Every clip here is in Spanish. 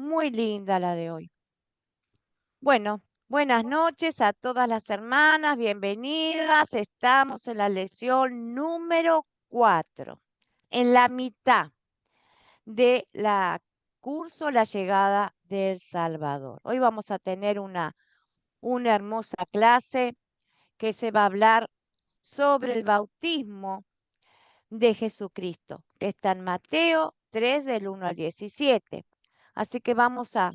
Muy linda la de hoy. Bueno, buenas noches a todas las hermanas, bienvenidas. Estamos en la lección número 4, en la mitad de la curso La llegada del Salvador. Hoy vamos a tener una hermosa clase que se va a hablar sobre el bautismo de Jesucristo, que está en Mateo 3 del 1 al 17. Así que vamos a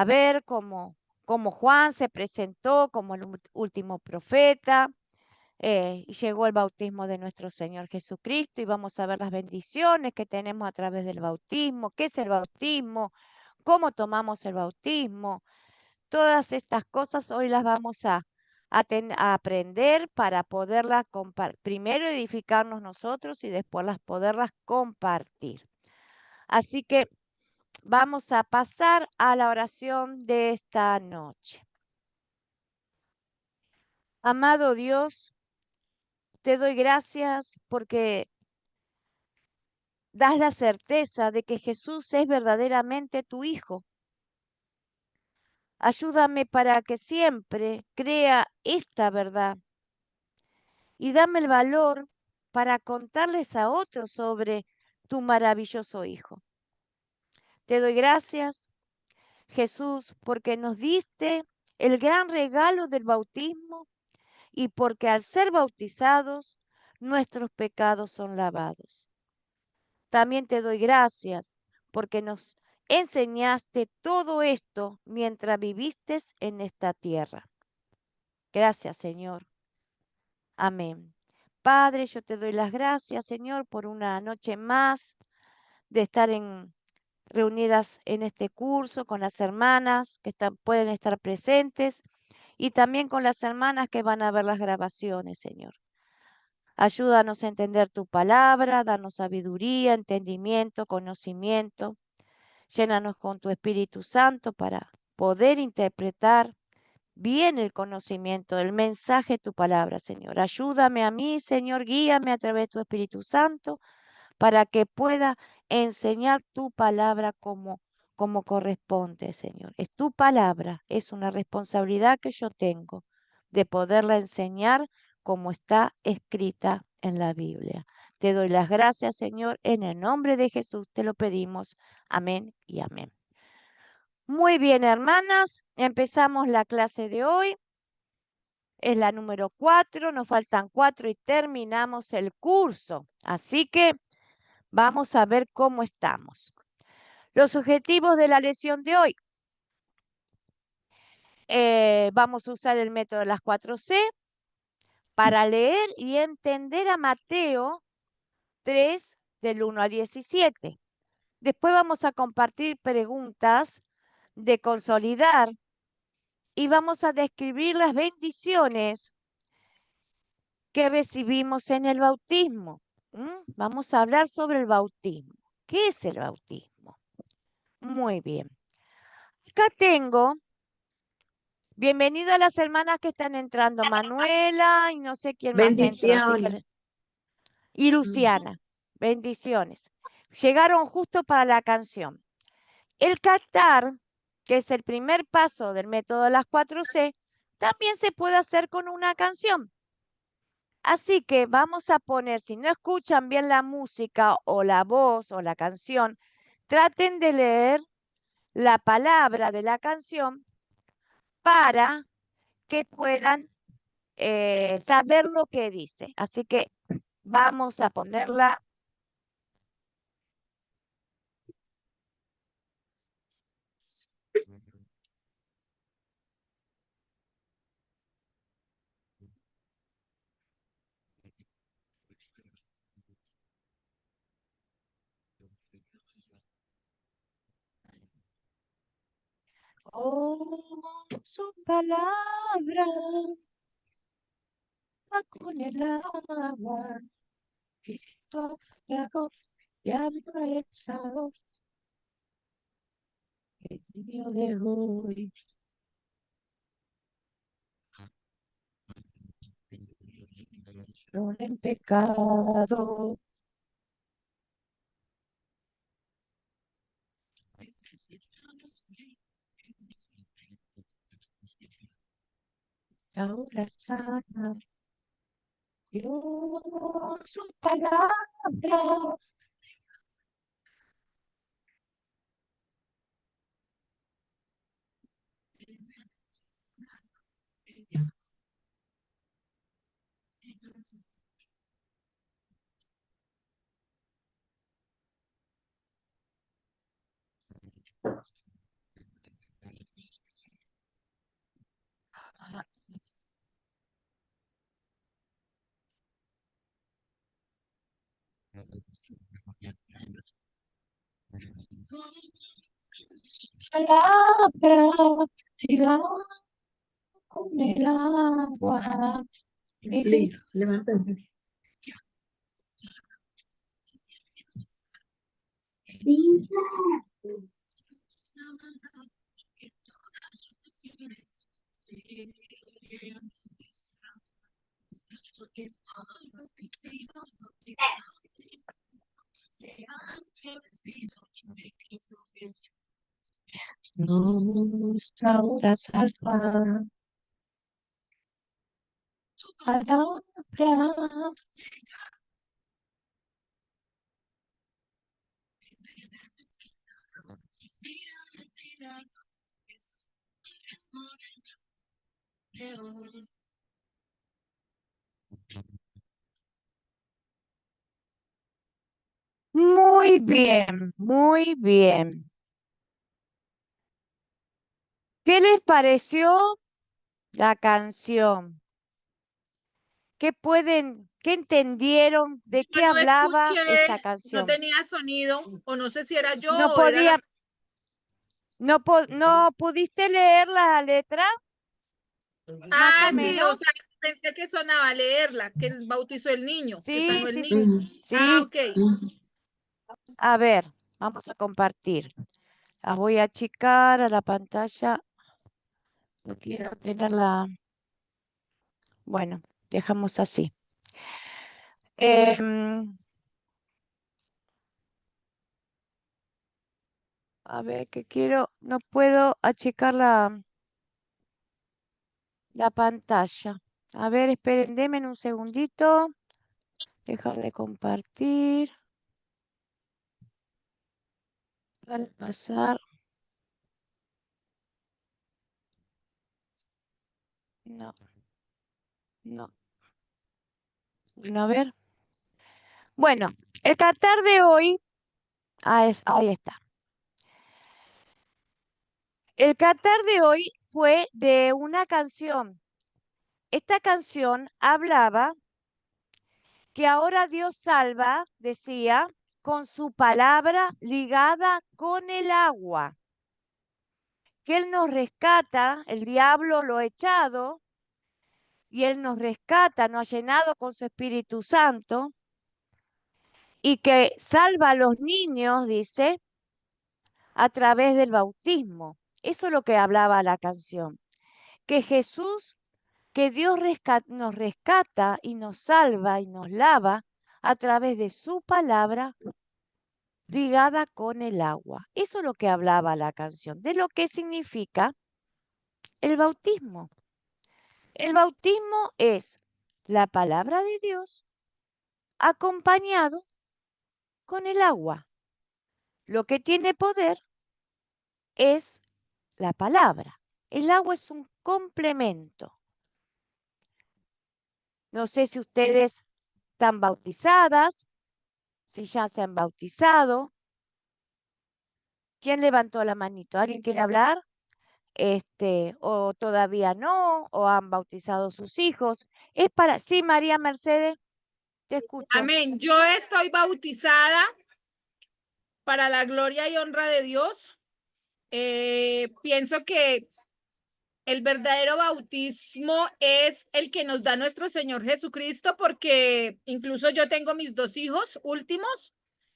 ver cómo Juan se presentó como el último profeta y llegó el bautismo de nuestro Señor Jesucristo y vamos a ver las bendiciones que tenemos a través del bautismo, qué es el bautismo, cómo tomamos el bautismo. Todas estas cosas hoy las vamos a aprender para poderlas primero edificarnos nosotros y después poderlas compartir. Así que vamos a pasar a la oración de esta noche. Amado Dios, te doy gracias porque das la certeza de que Jesús es verdaderamente tu Hijo. Ayúdame para que siempre crea esta verdad y dame el valor para contarles a otros sobre tu maravilloso Hijo. Te doy gracias, Jesús, porque nos diste el gran regalo del bautismo y porque al ser bautizados, nuestros pecados son lavados. También te doy gracias porque nos enseñaste todo esto mientras viviste en esta tierra. Gracias, Señor. Amén. Padre, yo te doy las gracias, Señor, por una noche más de estar reunidas en este curso con las hermanas que pueden estar presentes y también con las hermanas que van a ver las grabaciones, Señor. Ayúdanos a entender tu palabra, danos sabiduría, entendimiento, conocimiento. Llénanos con tu Espíritu Santo para poder interpretar bien el conocimiento, el mensaje de tu palabra, Señor. Ayúdame a mí, Señor, guíame a través de tu Espíritu Santo para que pueda enseñar tu palabra como corresponde, Señor. Es tu palabra, es una responsabilidad que yo tengo de poderla enseñar como está escrita en la Biblia. Te doy las gracias, Señor, en el nombre de Jesús te lo pedimos. Amén y amén. Muy bien, hermanas, empezamos la clase de hoy. Es la número 4, nos faltan 4 y terminamos el curso. Así que vamos a ver cómo estamos. Los objetivos de la lección de hoy. Vamos a usar el método de las 4C para leer y entender a Mateo 3 del 1 al 17. Después vamos a compartir preguntas de consolidar y vamos a describir las bendiciones que recibimos en el bautismo. Vamos a hablar sobre el bautismo. ¿Qué es el bautismo? Muy bien. Acá tengo, bienvenido a las hermanas que están entrando, Manuela y no sé quién más entró, así Bendición. que y Luciana, bendiciones. Llegaron justo para la canción. El cantar, que es el primer paso del método de las 4C, también se puede hacer con una canción. Así que vamos a poner, si no escuchan bien la música o la voz o la canción, traten de leer la palabra de la canción para que puedan saber lo que dice. Así que vamos a ponerla. Oh, su palabra va con el agua, Cristo ya me ha echado el niño de hoy. No en pecado. ahora sana. Dios, su palabra. Palabra, tirada con el agua. Listo, levántate. Luz ahora salva. Palabra. Muy bien, muy bien. ¿Qué les pareció la canción? ¿Qué entendieron de qué Yo no hablaba esta escuché, no canción? tenía sonido, o no sé si era yo No o era la... podía, no pudiste leer la letra, más o Ah, sí, o menos. sea, pensé que sonaba leerla, que bautizó el niño, que Sí, sanó el sí, niño. sí, Ah, sí. ok. A ver, vamos a compartir. La voy a achicar a la pantalla. No quiero tenerla. Bueno, dejamos así. A ver, que quiero, no puedo achicar la pantalla. A ver, esperen, denme un segundito. Dejar de compartir. Para pasar. No, no. Bueno, a ver. Bueno, el cantar de hoy. Ahí está. El cantar de hoy fue de una canción. Esta canción hablaba que ahora Dios salva, decía, con su palabra ligada con el agua. Que Él nos rescata, el diablo lo ha echado, y Él nos rescata, nos ha llenado con su Espíritu Santo, y que salva a los niños, dice, a través del bautismo. Eso es lo que hablaba la canción. Que Jesús, que Dios nos rescata y nos salva y nos lava a través de su palabra ligada con el agua. Eso es lo que hablaba la canción, de lo que significa el bautismo. El bautismo es la palabra de Dios acompañado con el agua. Lo que tiene poder es la palabra. El agua es un complemento. No sé si ustedes están bautizadas, si ya se han bautizado. ¿Quién levantó la manito? ¿Alguien quiere hablar? O todavía no, o han bautizado sus hijos. Sí, María Mercedes, te escucho. Amén. Yo estoy bautizada para la gloria y honra de Dios. Pienso que el verdadero bautismo es el que nos da nuestro Señor Jesucristo, porque incluso yo tengo mis dos hijos últimos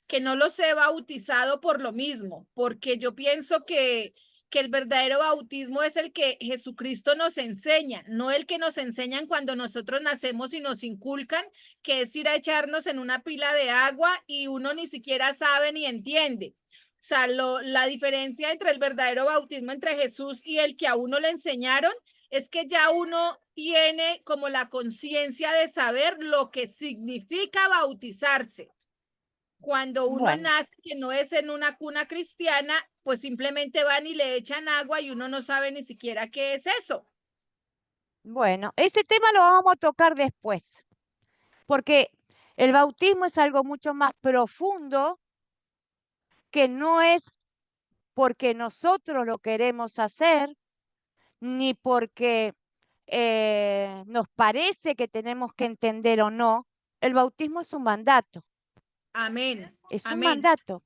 que no los he bautizado por lo mismo, porque yo pienso que el verdadero bautismo es el que Jesucristo nos enseña, no el que nos enseñan cuando nosotros nacemos y nos inculcan, que es ir a echarnos en una pila de agua y uno ni siquiera sabe ni entiende. O sea, la diferencia entre el verdadero bautismo entre Jesús y el que a uno le enseñaron es que ya uno tiene como la conciencia de saber lo que significa bautizarse. Cuando uno Bueno, nace, que no es en una cuna cristiana, pues simplemente van y le echan agua y uno no sabe ni siquiera qué es eso. bueno, ese tema lo vamos a tocar después, porque el bautismo es algo mucho más profundo que no es porque nosotros lo queremos hacer, ni porque nos parece que tenemos que entender o no. El bautismo es un mandato, Amén, es un amén. mandato.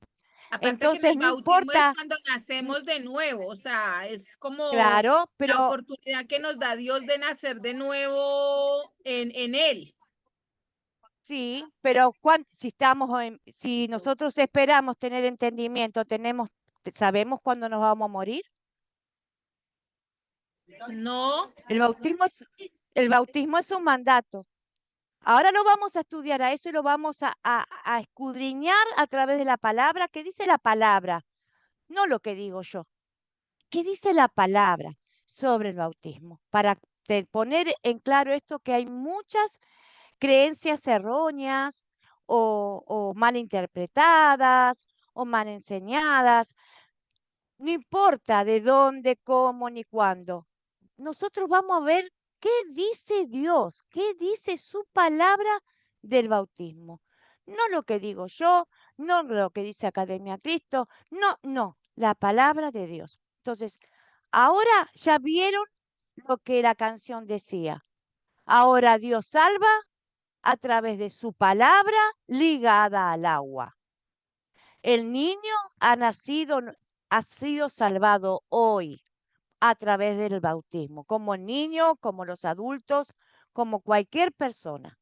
Aparte que en Entonces, el no bautismo es importa, cuando n- nacemos de nuevo, o sea, es como claro, la pero oportunidad que nos da Dios de nacer de nuevo en Él. sí, pero si nosotros esperamos tener entendimiento, sabemos cuándo nos vamos a morir. No, El bautismo es, el bautismo es un mandato. Ahora lo vamos a estudiar a eso y lo vamos a escudriñar a través de la palabra. ¿Qué dice la palabra? No lo que digo yo. ¿Qué dice la palabra sobre el bautismo? Para poner en claro esto que hay muchas creencias erróneas o mal interpretadas o mal enseñadas. No importa de dónde, cómo ni cuándo. Nosotros vamos a ver qué dice Dios, qué dice su palabra del bautismo. No lo que digo yo, no lo que dice Academia Cristo, no, no, la palabra de Dios. Entonces, ahora ya vieron lo que la canción decía. Ahora Dios salva a través de su palabra ligada al agua. El niño ha sido salvado hoy a través del bautismo, como el niño, como los adultos, como cualquier persona.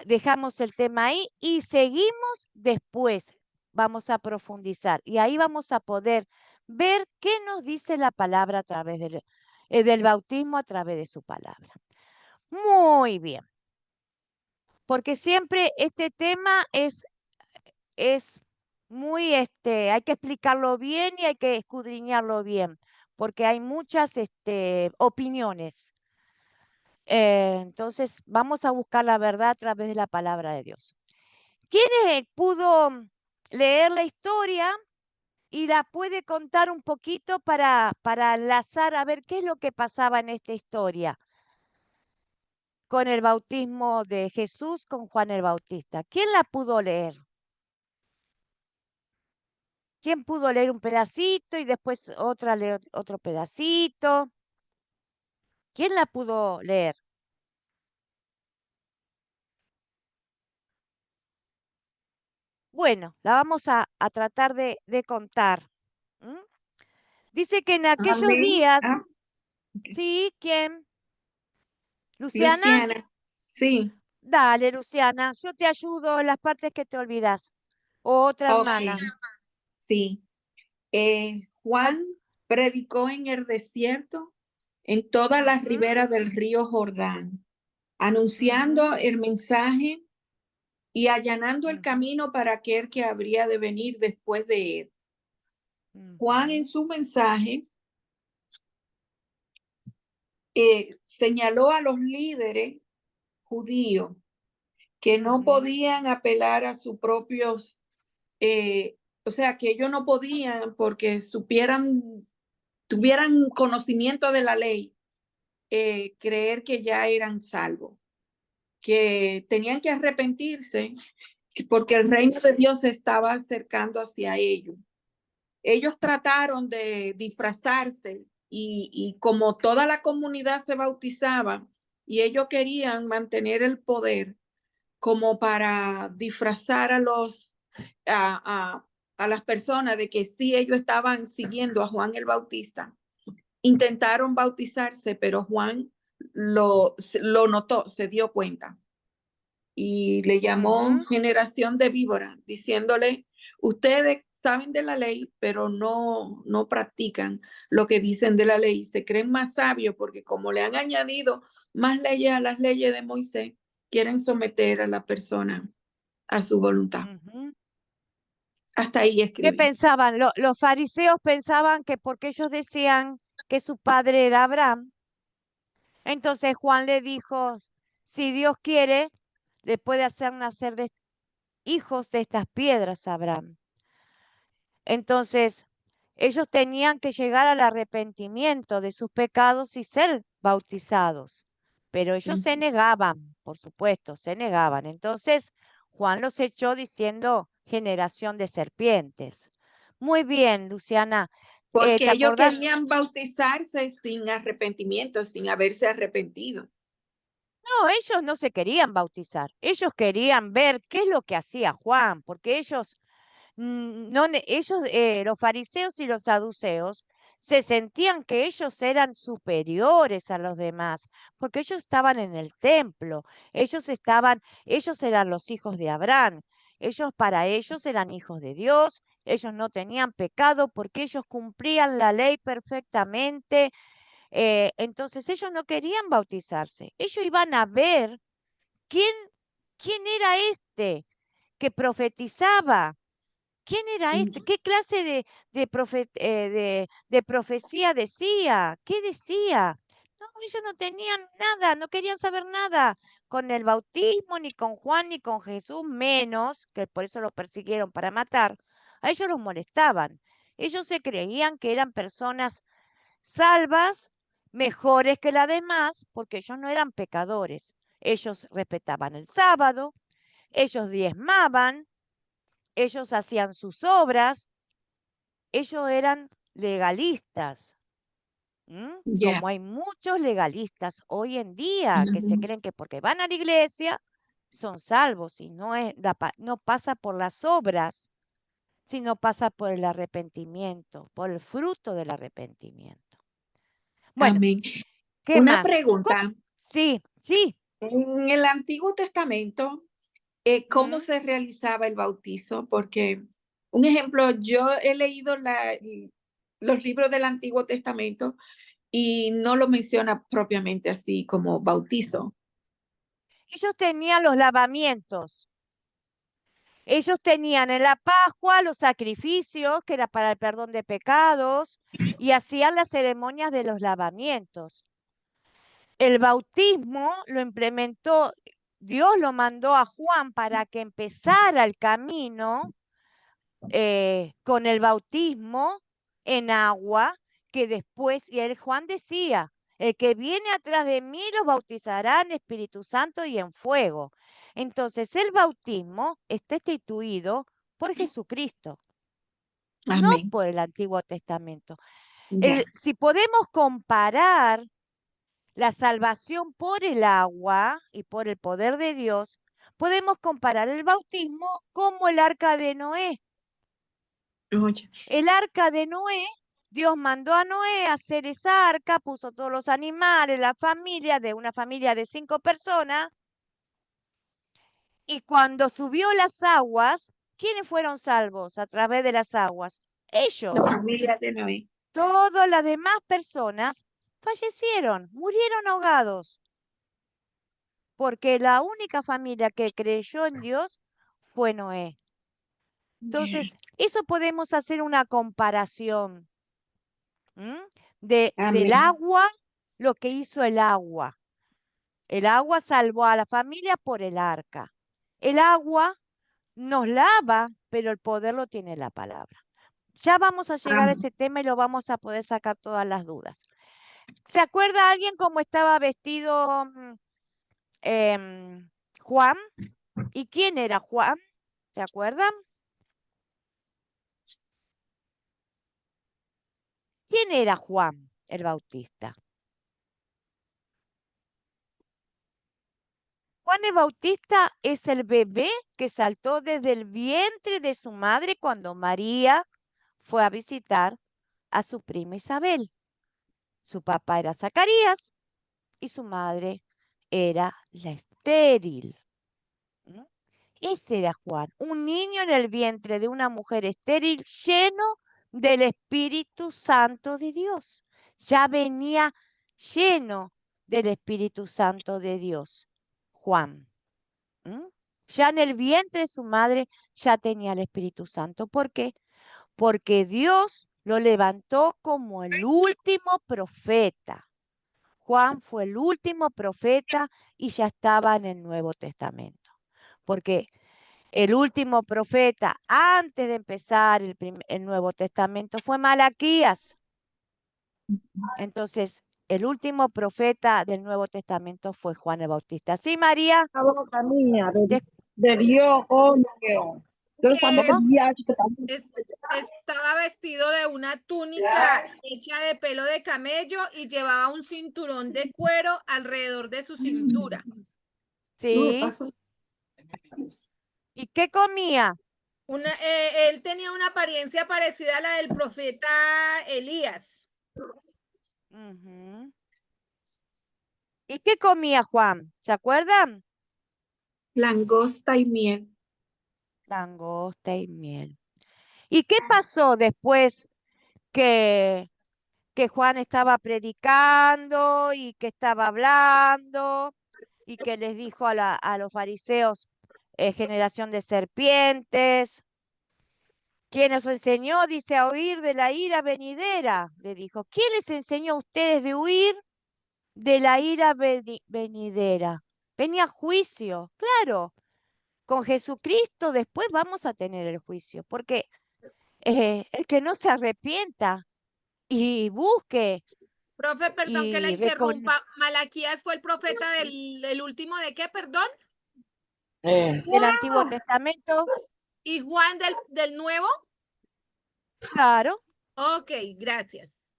Dejamos el tema ahí y seguimos después. Vamos a profundizar y ahí vamos a poder ver qué nos dice la palabra a través del bautismo, a través de su palabra. Muy bien, porque siempre este tema es muy, hay que explicarlo bien y hay que escudriñarlo bien, porque hay muchas opiniones. Entonces, vamos a buscar la verdad a través de la palabra de Dios. ¿Quién pudo leer la historia y la puede contar un poquito para enlazar a ver qué es lo que pasaba en esta historia con el bautismo de Jesús con Juan el Bautista? ¿Quién la pudo leer? ¿Quién pudo leer un pedacito y después otra leer otro pedacito? ¿Quién la pudo leer? Bueno, la vamos a tratar de contar. ¿M? Dice que en aquellos Amén. días, Ah, ok. sí, ¿quién? ¿Luciana? Luciana, sí, Dale, Luciana, yo te ayudo en las partes que te olvidas. Otra ok, hermana. sí. Com- Juan predicó en el desierto, en toda la Ujú, ribera del río Jordán, ujú, anunciando el mensaje y allanando el ujú, camino para aquel que habría de venir después de él. Juan en ujú, su mensaje señaló a los líderes judíos que no ujú, podían apelar a sus propios, o sea, que ellos no podían porque tuvieran conocimiento de la ley, creer que ya eran salvos, que tenían que arrepentirse porque el reino de Dios se estaba acercando hacia ellos. Ellos trataron de disfrazarse y como toda la comunidad se bautizaba y ellos querían mantener el poder como para disfrazar a, a las personas de que sí ellos estaban siguiendo a Juan el Bautista. Intentaron bautizarse, pero Juan lo notó, se dio cuenta y le llamó ujú. generación de víbora, diciéndole, ustedes saben de la ley, pero no practican lo que dicen de la ley. Se creen más sabios porque como le han añadido más leyes a las leyes de Moisés, quieren someter a la persona a su voluntad. Ujú. Hasta ahí ¿Qué escribí. pensaban? Los fariseos pensaban que porque ellos decían que su padre era Abraham, Entonces Juan le dijo, si Dios quiere, le puede hacer nacer hijos de estas piedras a Abraham. Entonces, ellos tenían que llegar al arrepentimiento de sus pecados y ser bautizados. Pero ellos se negaban, por supuesto, se negaban. Entonces, Juan los echó diciendo generación de serpientes. Muy bien, Luciana. Porque ¿Te ellos acordás? querían bautizarse sin arrepentimiento, sin haberse arrepentido. No, ellos no se querían bautizar. Ellos querían ver qué es lo que hacía Juan, porque ellos no, ellos, los fariseos y los saduceos, se sentían que ellos eran superiores a los demás, porque ellos estaban en el templo, ellos eran los hijos de Abraham, para ellos eran hijos de Dios, ellos no tenían pecado porque ellos cumplían la ley perfectamente, entonces ellos no querían bautizarse, ellos iban a ver quién, quién era este que profetizaba. ¿Quién era este? ¿Qué clase de profecía decía? ¿Qué decía? No, ellos no tenían nada, no querían saber nada con el bautismo, ni con Juan, ni con Jesús, menos, que por eso los persiguieron para matar. A ellos los molestaban. Ellos se creían que eran personas salvas, mejores que las demás, porque ellos no eran pecadores. Ellos respetaban el sábado, ellos diezmaban, ellos hacían sus obras, ellos eran legalistas. Ya. Como hay muchos legalistas hoy en día que se creen que porque van a la iglesia son salvos y no pasa por las obras, sino pasa por el arrepentimiento, por el fruto del arrepentimiento. Bueno, Amén. ¿qué Una más? pregunta. Sí, sí. En el Antiguo Testamento, ¿cómo se realizaba el bautizo? Porque, un ejemplo, yo he leído los libros del Antiguo Testamento y no lo menciona propiamente así como bautizo. Ellos tenían los lavamientos. Ellos tenían en la Pascua los sacrificios, que era para el perdón de pecados, y hacían las ceremonias de los lavamientos. El bautismo lo implementó, Dios lo mandó a Juan para que empezara el camino con el bautismo en agua, que después, y el Juan decía, el que viene atrás de mí los bautizará en Espíritu Santo y en fuego. Entonces el bautismo está instituido por Jesucristo, no Amén. por el Antiguo Testamento. Ya. Si podemos comparar la salvación por el agua y por el poder de Dios, podemos comparar el bautismo como el arca de Noé. Oye. El arca de Noé, Dios mandó a Noé a hacer esa arca, puso todos los animales, la familia, de una familia de 5 personas, y cuando subió las aguas, ¿quiénes fueron salvos a través de las aguas? La Ellos. familia de Noé. Todas las demás personas fallecieron, murieron ahogados, porque la única familia que creyó en Dios fue Noé. Ya. Entonces, eso podemos hacer una comparación del Amén. agua, lo que hizo el agua. El agua salvó a la familia por el arca. El agua nos lava, pero el poder lo tiene la palabra. Ya vamos a llegar a Amén. ese tema y lo vamos a poder sacar todas las dudas. ¿Se acuerda alguien cómo estaba vestido Juan? ¿Y quién era Juan? ¿Se acuerdan? ¿Quién era Juan el Bautista? Juan el Bautista es el bebé que saltó desde el vientre de su madre cuando María fue a visitar a su prima Isabel. Su papá era Zacarías y su madre era la estéril. ¿Mm? Ese era Juan, un niño en el vientre de una mujer estéril lleno del Espíritu Santo de Dios. Ya venía lleno del Espíritu Santo de Dios, Juan. Ya en el vientre de su madre ya tenía el Espíritu Santo. ¿Por qué? Porque Dios lo levantó como el último profeta. Juan fue el último profeta y ya estaba en el Nuevo Testamento. Porque el último profeta antes de empezar el Nuevo Testamento fue Malaquías. Entonces, el último profeta del Nuevo Testamento fue Juan el Bautista. ¿Sí, María? La boca mía De- de Dios, coño. Yo sabía que ¿Cómo? viaje que también. Estaba vestido de una túnica hecha de pelo de camello y llevaba un cinturón de cuero alrededor de su cintura. No me Sí. pasa. ¿Y qué comía? Él tenía una apariencia parecida a la del profeta Elías. Ujú. ¿Y qué comía Juan? ¿Se acuerdan? Langosta y miel. Langosta y miel. ¿Y qué pasó después que Juan estaba predicando y que estaba hablando y que les dijo a los fariseos, generación de serpientes? ¿Quién os enseñó, dice, a huir de la ira venidera? Le dijo. ¿Quién les enseñó a ustedes de huir de la ira venidera? Venía juicio, claro. Con Jesucristo después vamos a tener el juicio, porque el que no se arrepienta y busque Profe, perdón que la y reconoce interrumpa. Malaquías fue el profeta el último de qué, perdón. del Antiguo Testamento, ¿Y Juan del Nuevo? claro, Ok, gracias.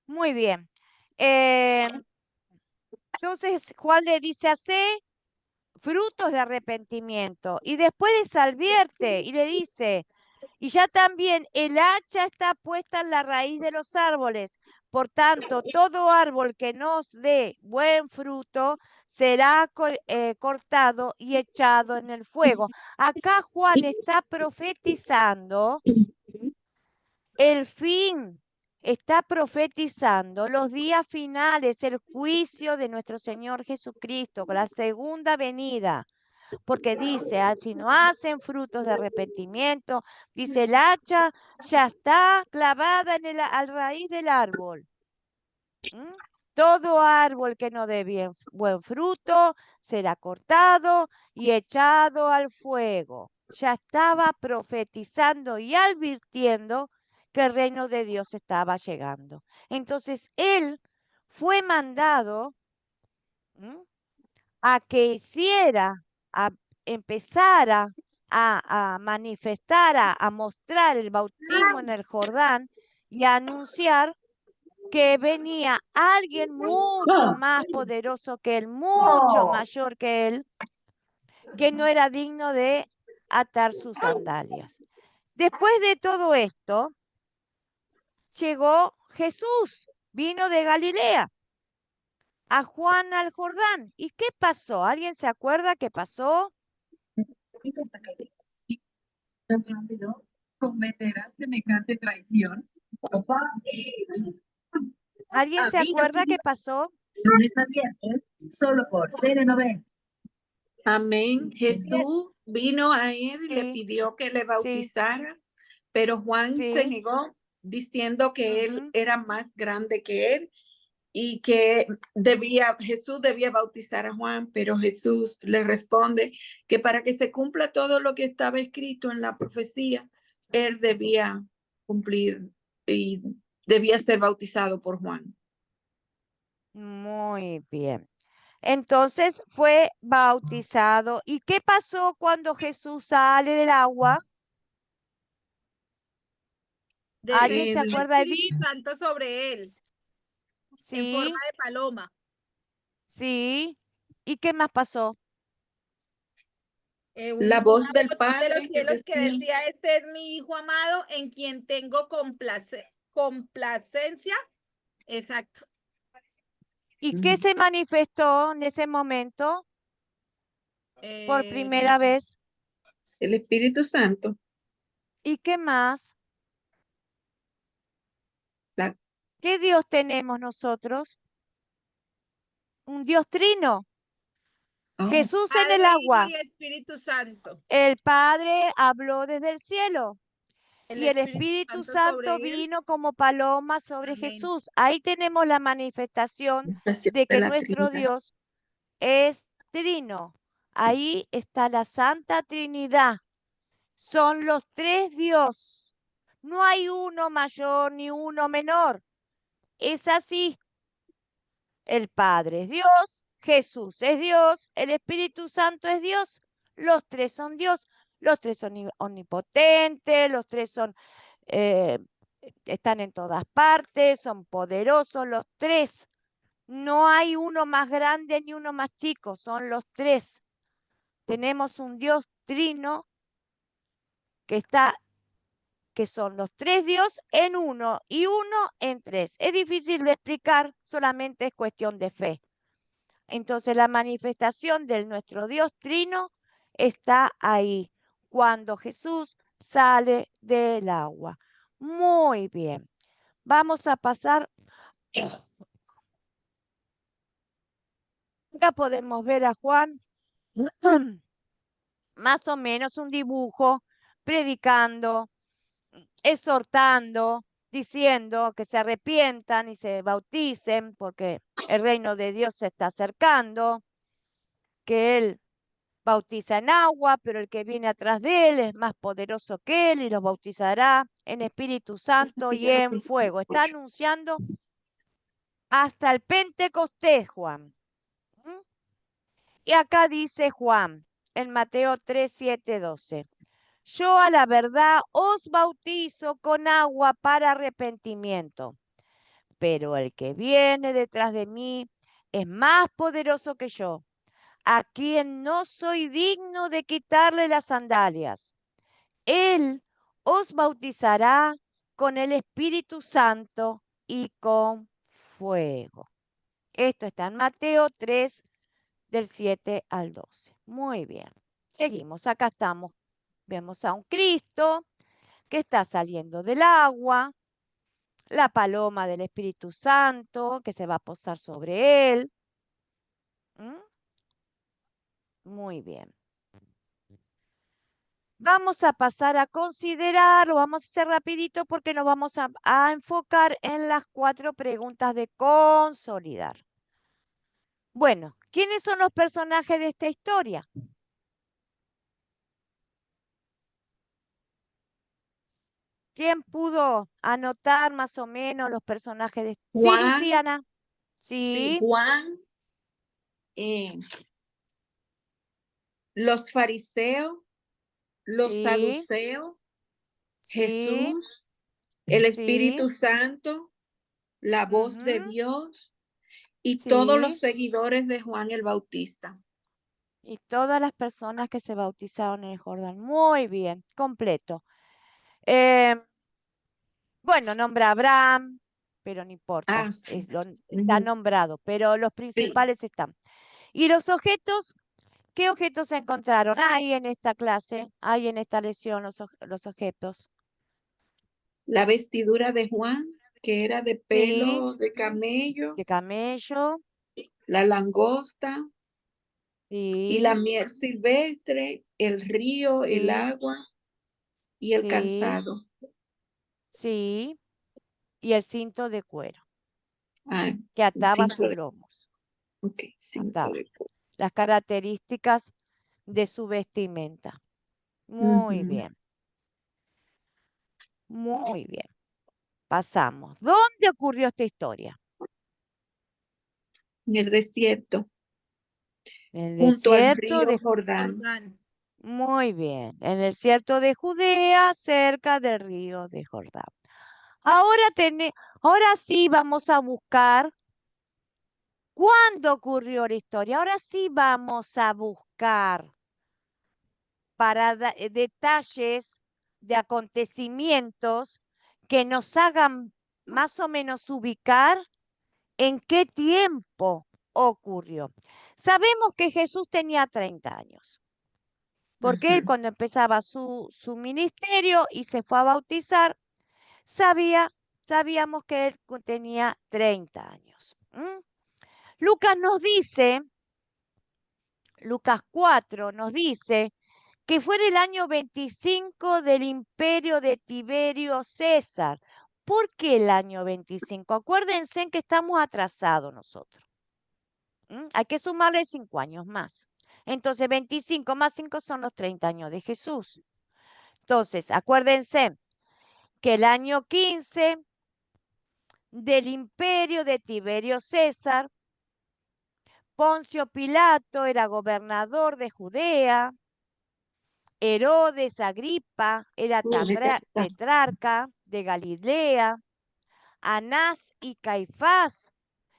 muy bien. Entonces Juan le dice así, frutos de arrepentimiento, y después les advierte y le dice, y ya también el hacha está puesta en la raíz de los árboles. Por tanto, todo árbol que nos dé buen fruto será cortado y echado en el fuego. Acá Juan está profetizando el fin, está profetizando los días finales, el juicio de nuestro Señor Jesucristo, con la segunda venida. Porque dice, si no hacen frutos de arrepentimiento, dice, el hacha ya está clavada al raíz del árbol. ¿Mm? Todo árbol que no dé buen fruto será cortado y echado al fuego. Ya estaba profetizando y advirtiendo que el reino de Dios estaba llegando. Entonces él fue mandado, ¿m?, a que hiciera, a empezara a manifestar, a mostrar el bautismo en el Jordán y a anunciar que venía alguien mucho más poderoso que él, mucho mayor que él, que no era digno de atar sus sandalias. Después de todo esto, llegó Jesús, vino de Galilea a Juan al Jordán. ¿Y qué pasó? ¿Alguien se acuerda qué pasó? Cometerás semejante traición. ¿Alguien se acuerda qué pasó? Solo por telenovela. Amén. Jesús vino a él y le Sí, pidió que le sí, bautizara, pero Juan se sí. negó diciendo que él Ujú. era más grande que él y que Jesús debía bautizar a Juan, pero Jesús le responde que para que se cumpla todo lo que estaba escrito en la profecía, él debía cumplir y debía ser bautizado por Juan. Muy bien. Entonces fue bautizado. ¿Y qué pasó cuando Jesús sale del agua? ¿Alguien se Descendió el acuerda de Espíritu Santo sobre él en forma Sí, de paloma. sí. ¿Y qué más pasó? La Una voz del voz de los Padre que cielos que decía, decía, este es mi Hijo amado en quien tengo complacencia. Exacto. ¿Y qué se manifestó en ese momento por Eh, primera vez? el Espíritu Santo, ¿Y qué más? la, ¿Qué Dios tenemos nosotros? Un Dios trino. oh, Jesús en el Padre, Hijo agua. y Espíritu Santo. El Padre habló desde el cielo. y el Espíritu Santo sobre él. vino como paloma sobre Amén. Jesús. Ahí tenemos la manifestación Manifestación de de que la nuestro Trinidad. Dios es trino. Ahí está la Santa Trinidad. Son los tres Dios. No hay uno mayor ni uno menor. Es así. El Padre es Dios, Jesús es Dios, el Espíritu Santo es Dios. Los tres son Dios. Los tres son omnipotentes, los tres son, están en todas partes, son poderosos, los tres. No hay uno más grande ni uno más chico, son los tres. Tenemos un Dios trino que son los tres Dios en uno y uno en tres. Es difícil de explicar, solamente es cuestión de fe. Entonces la manifestación de nuestro Dios trino está ahí, cuando Jesús sale del agua. Muy bien. Vamos a pasar. Acá podemos ver a Juan, más o menos un dibujo, predicando, exhortando, diciendo que se arrepientan y se bauticen porque el reino de Dios se está acercando, que Él bautiza en agua, pero el que viene atrás de Él es más poderoso que Él y los bautizará en Espíritu Santo y en fuego. Está anunciando hasta el Pentecostés, Juan. ¿Mm? Y acá dice Juan, en Mateo 3, 7, 12. Yo a la verdad os bautizo con agua para arrepentimiento, pero el que viene detrás de mí es más poderoso que yo, a quien no soy digno de quitarle las sandalias. Él os bautizará con el Espíritu Santo y con fuego. Esto está en Mateo 3, del 7 al 12. Muy bien. Seguimos. Acá estamos. Vemos a un Cristo que está saliendo del agua, la paloma del Espíritu Santo que se va a posar sobre él. ¿Mm? Muy bien. Vamos a pasar a considerar, lo vamos a hacer rapidito porque nos vamos a enfocar en las 4 preguntas de consolidar. Bueno, ¿quiénes son los personajes de esta historia? ¿Quién pudo anotar más o menos los personajes de... Sí, Juan, Luciana. sí, Sí, Juan, los fariseos, los sí, saduceos, sí, Jesús, el sí, Espíritu Santo, la voz de ujú, Dios y todos los sí. seguidores de Juan el Bautista. Y todas las personas que se bautizaron en el Jordán. Muy bien, completo. Em, Bueno, nombra a Abraham, pero no importa, Ah, sí. está Ujú. nombrado, pero los Sí. principales están. ¿Y los objetos? ¿Qué objetos se encontraron? Hay en esta clase, hay en esta lección los objetos. La vestidura de Juan, que era de Sí, pelo de camello, de camello, la langosta y la sí, miel silvestre, el río, el sí, agua y el sí, calzado. sí, y el cinto de cuero Ah, que ataba cinto sus de, lomos, ok, cinto ataba. de cuero. Las características de su vestimenta. Muy Ujú. bien, muy bien. Pasamos. ¿Dónde ocurrió esta historia? En el desierto, En el junto al desierto río de... Jordán. Jordán. Muy bien, en el desierto de Judea, cerca del río de Jordán. Ahora, ahora sí vamos a buscar cuándo ocurrió la historia. Ahora sí vamos a buscar para detalles de acontecimientos que nos hagan más o menos ubicar en qué tiempo ocurrió. Sabemos que Jesús tenía 30 años, porque él Ujú. cuando empezaba su ministerio y se fue a bautizar, sabíamos que él tenía 30 años. Lucas 4 nos dice que fue en el año 25 del imperio de Tiberio César. ¿Por qué el año 25? Acuérdense en que estamos atrasados nosotros. Hay que sumarle 5 años más. Entonces, 25 más 5 son los 30 años de Jesús. Entonces, acuérdense que el año 15 del imperio de Tiberio César, Poncio Pilato era gobernador de Judea, Herodes Agripa era tetrarca de Galilea, Anás y Caifás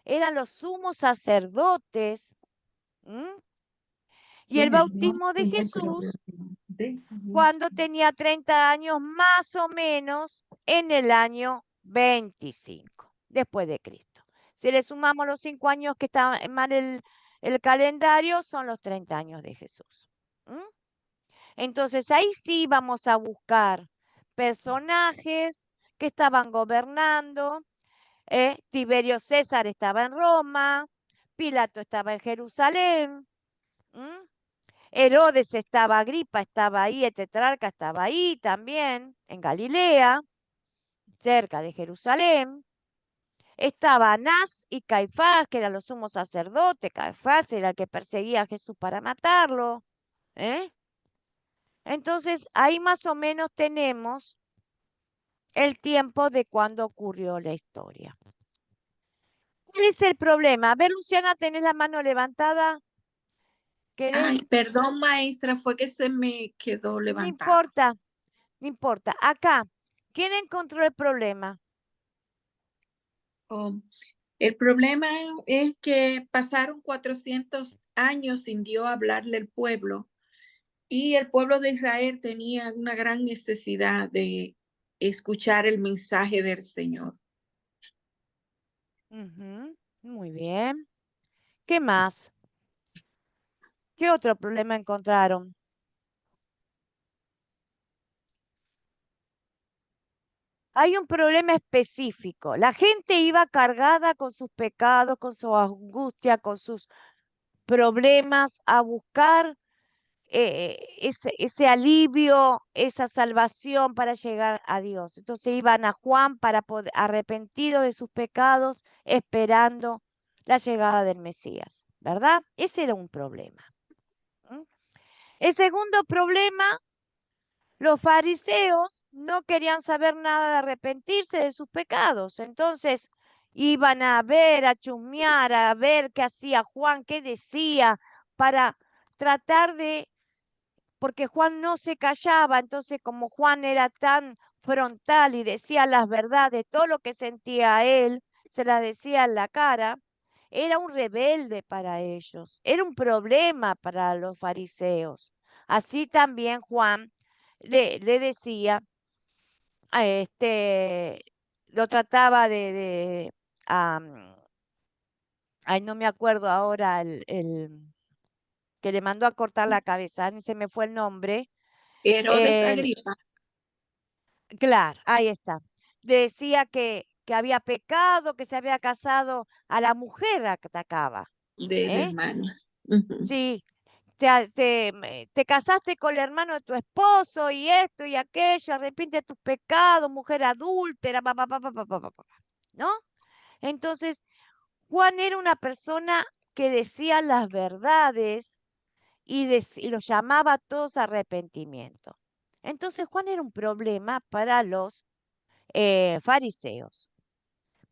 eran los sumos sacerdotes. Y el bautismo de Jesús, cuando tenía 30 años, más o menos en el año 25, después de Cristo. Si le sumamos los 5 años que está mal el calendario, son los 30 años de Jesús. Entonces ahí sí vamos a buscar personajes que estaban gobernando. Tiberio César estaba en Roma, Pilato estaba en Jerusalén, Herodes estaba, Agripa estaba ahí, el tetrarca estaba ahí también, en Galilea, cerca de Jerusalén. Estaba Anás y Caifás, que eran los sumos sacerdotes. Caifás era el que perseguía a Jesús para matarlo. Entonces, ahí más o menos tenemos el tiempo de cuando ocurrió la historia. ¿Cuál es el problema? A ver, Luciana, ¿tenés la mano levantada? ¿Querés? Ay, perdón, maestra, fue que se me quedó No levantado. importa, no importa. Acá, ¿quién encontró el problema? Oh, el problema es que pasaron 400 años sin Dios hablarle al pueblo y el pueblo de Israel tenía una gran necesidad de escuchar el mensaje del Señor. Muy bien. ¿Qué más? ¿Qué otro problema encontraron? Hay un problema específico. La gente iba cargada con sus pecados, con su angustia, con sus problemas a buscar ese alivio, esa salvación para llegar a Dios. Entonces iban a Juan para poder, arrepentidos de sus pecados, esperando la llegada del Mesías, ¿verdad? Ese era un problema. El segundo problema, los fariseos no querían saber nada de arrepentirse de sus pecados. Entonces iban a ver, a chusmear, a ver qué hacía Juan, qué decía, para tratar de, porque Juan no se callaba. Entonces, como Juan era tan frontal y decía las verdades, todo lo que sentía él, se las decía en la cara, era un rebelde para ellos, era un problema para los fariseos. Así también Juan le decía, lo trataba ay, no me acuerdo ahora, el que le mandó a cortar la cabeza, se me fue el nombre. Herodes Agripa, Claro, ahí está. Decía que había pecado, que se había casado a la mujer a que atacaba. del ¿Eh? hermano. Sí, te casaste con el hermano de tu esposo y esto y aquello, arrepiente de tus pecados, mujer adúltera, ¿no? Entonces, Juan era una persona que decía las verdades y los llamaba a todos a arrepentimiento. Entonces, Juan era un problema para los fariseos.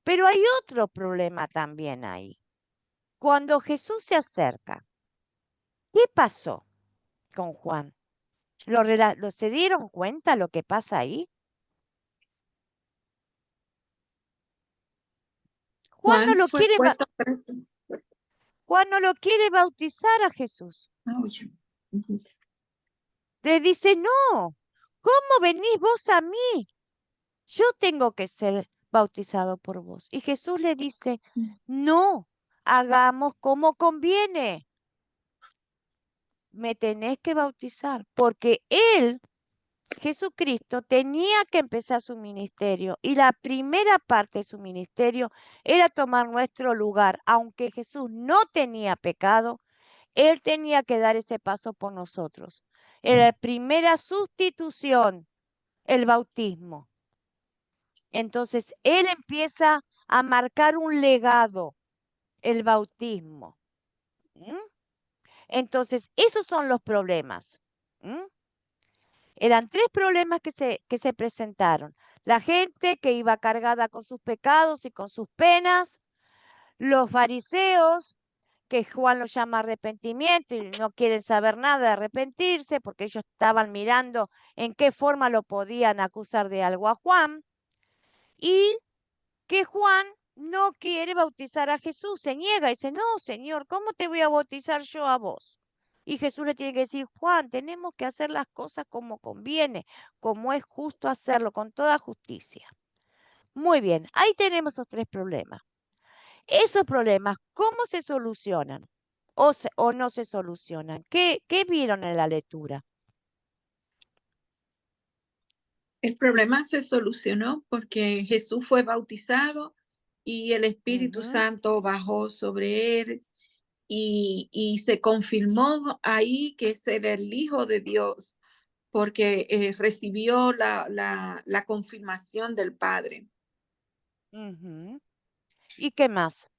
Pero hay otro problema también ahí. Cuando Jesús se acerca, ¿qué pasó con Juan? ¿Se dieron cuenta lo que pasa ahí? Juan no Juan lo fue quiere, puesto preso. Juan no lo quiere bautizar a Jesús. Oye. Le dice, no, ¿cómo venís vos a mí? Yo tengo que ser bautizado por vos. Y Jesús le dice, no, hagamos como conviene. Me tenés que bautizar, porque Él, Jesucristo, tenía que empezar su ministerio y la primera parte de su ministerio era tomar nuestro lugar. Aunque Jesús no tenía pecado, Él tenía que dar ese paso por nosotros. La primera sustitución, el bautismo. Entonces, él empieza a marcar un legado, el bautismo. ¿Mm? Entonces, esos son los problemas. ¿Mm? Eran 3 problemas que se presentaron. La gente que iba cargada con sus pecados y con sus penas, los fariseos, que Juan los llama arrepentimiento y no quieren saber nada de arrepentirse porque ellos estaban mirando en qué forma lo podían acusar de algo a Juan, y que Juan no quiere bautizar a Jesús, se niega y dice, no, Señor, ¿cómo te voy a bautizar yo a vos? Y Jesús le tiene que decir, Juan, tenemos que hacer las cosas como conviene, como es justo hacerlo, con toda justicia. Muy bien, ahí tenemos esos 3 problemas. Esos problemas, ¿cómo se solucionan? O no se solucionan. ¿Qué vieron en la lectura? El problema se solucionó porque Jesús fue bautizado y el Espíritu Ujú. Santo bajó sobre él y se confirmó ahí que ese era el Hijo de Dios porque recibió la confirmación del Padre. Ujú. ¿Y qué más?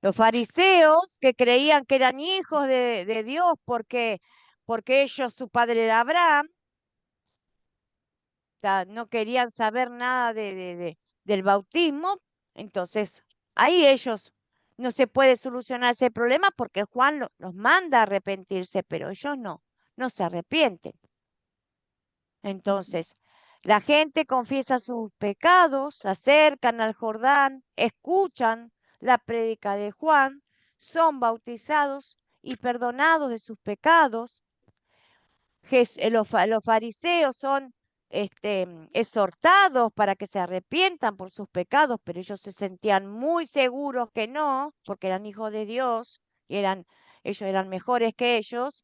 Los fariseos que creían que eran hijos de Dios porque ellos, su padre era Abraham, no querían saber nada del bautismo, entonces ahí ellos no se puede solucionar ese problema porque Juan los manda a arrepentirse, pero ellos no se arrepienten. Entonces, la gente confiesa sus pecados, se acercan al Jordán, escuchan la prédica de Juan, son bautizados y perdonados de sus pecados. Los fariseos son exhortados para que se arrepientan por sus pecados, pero ellos se sentían muy seguros que no, porque eran hijos de Dios y ellos eran mejores que ellos.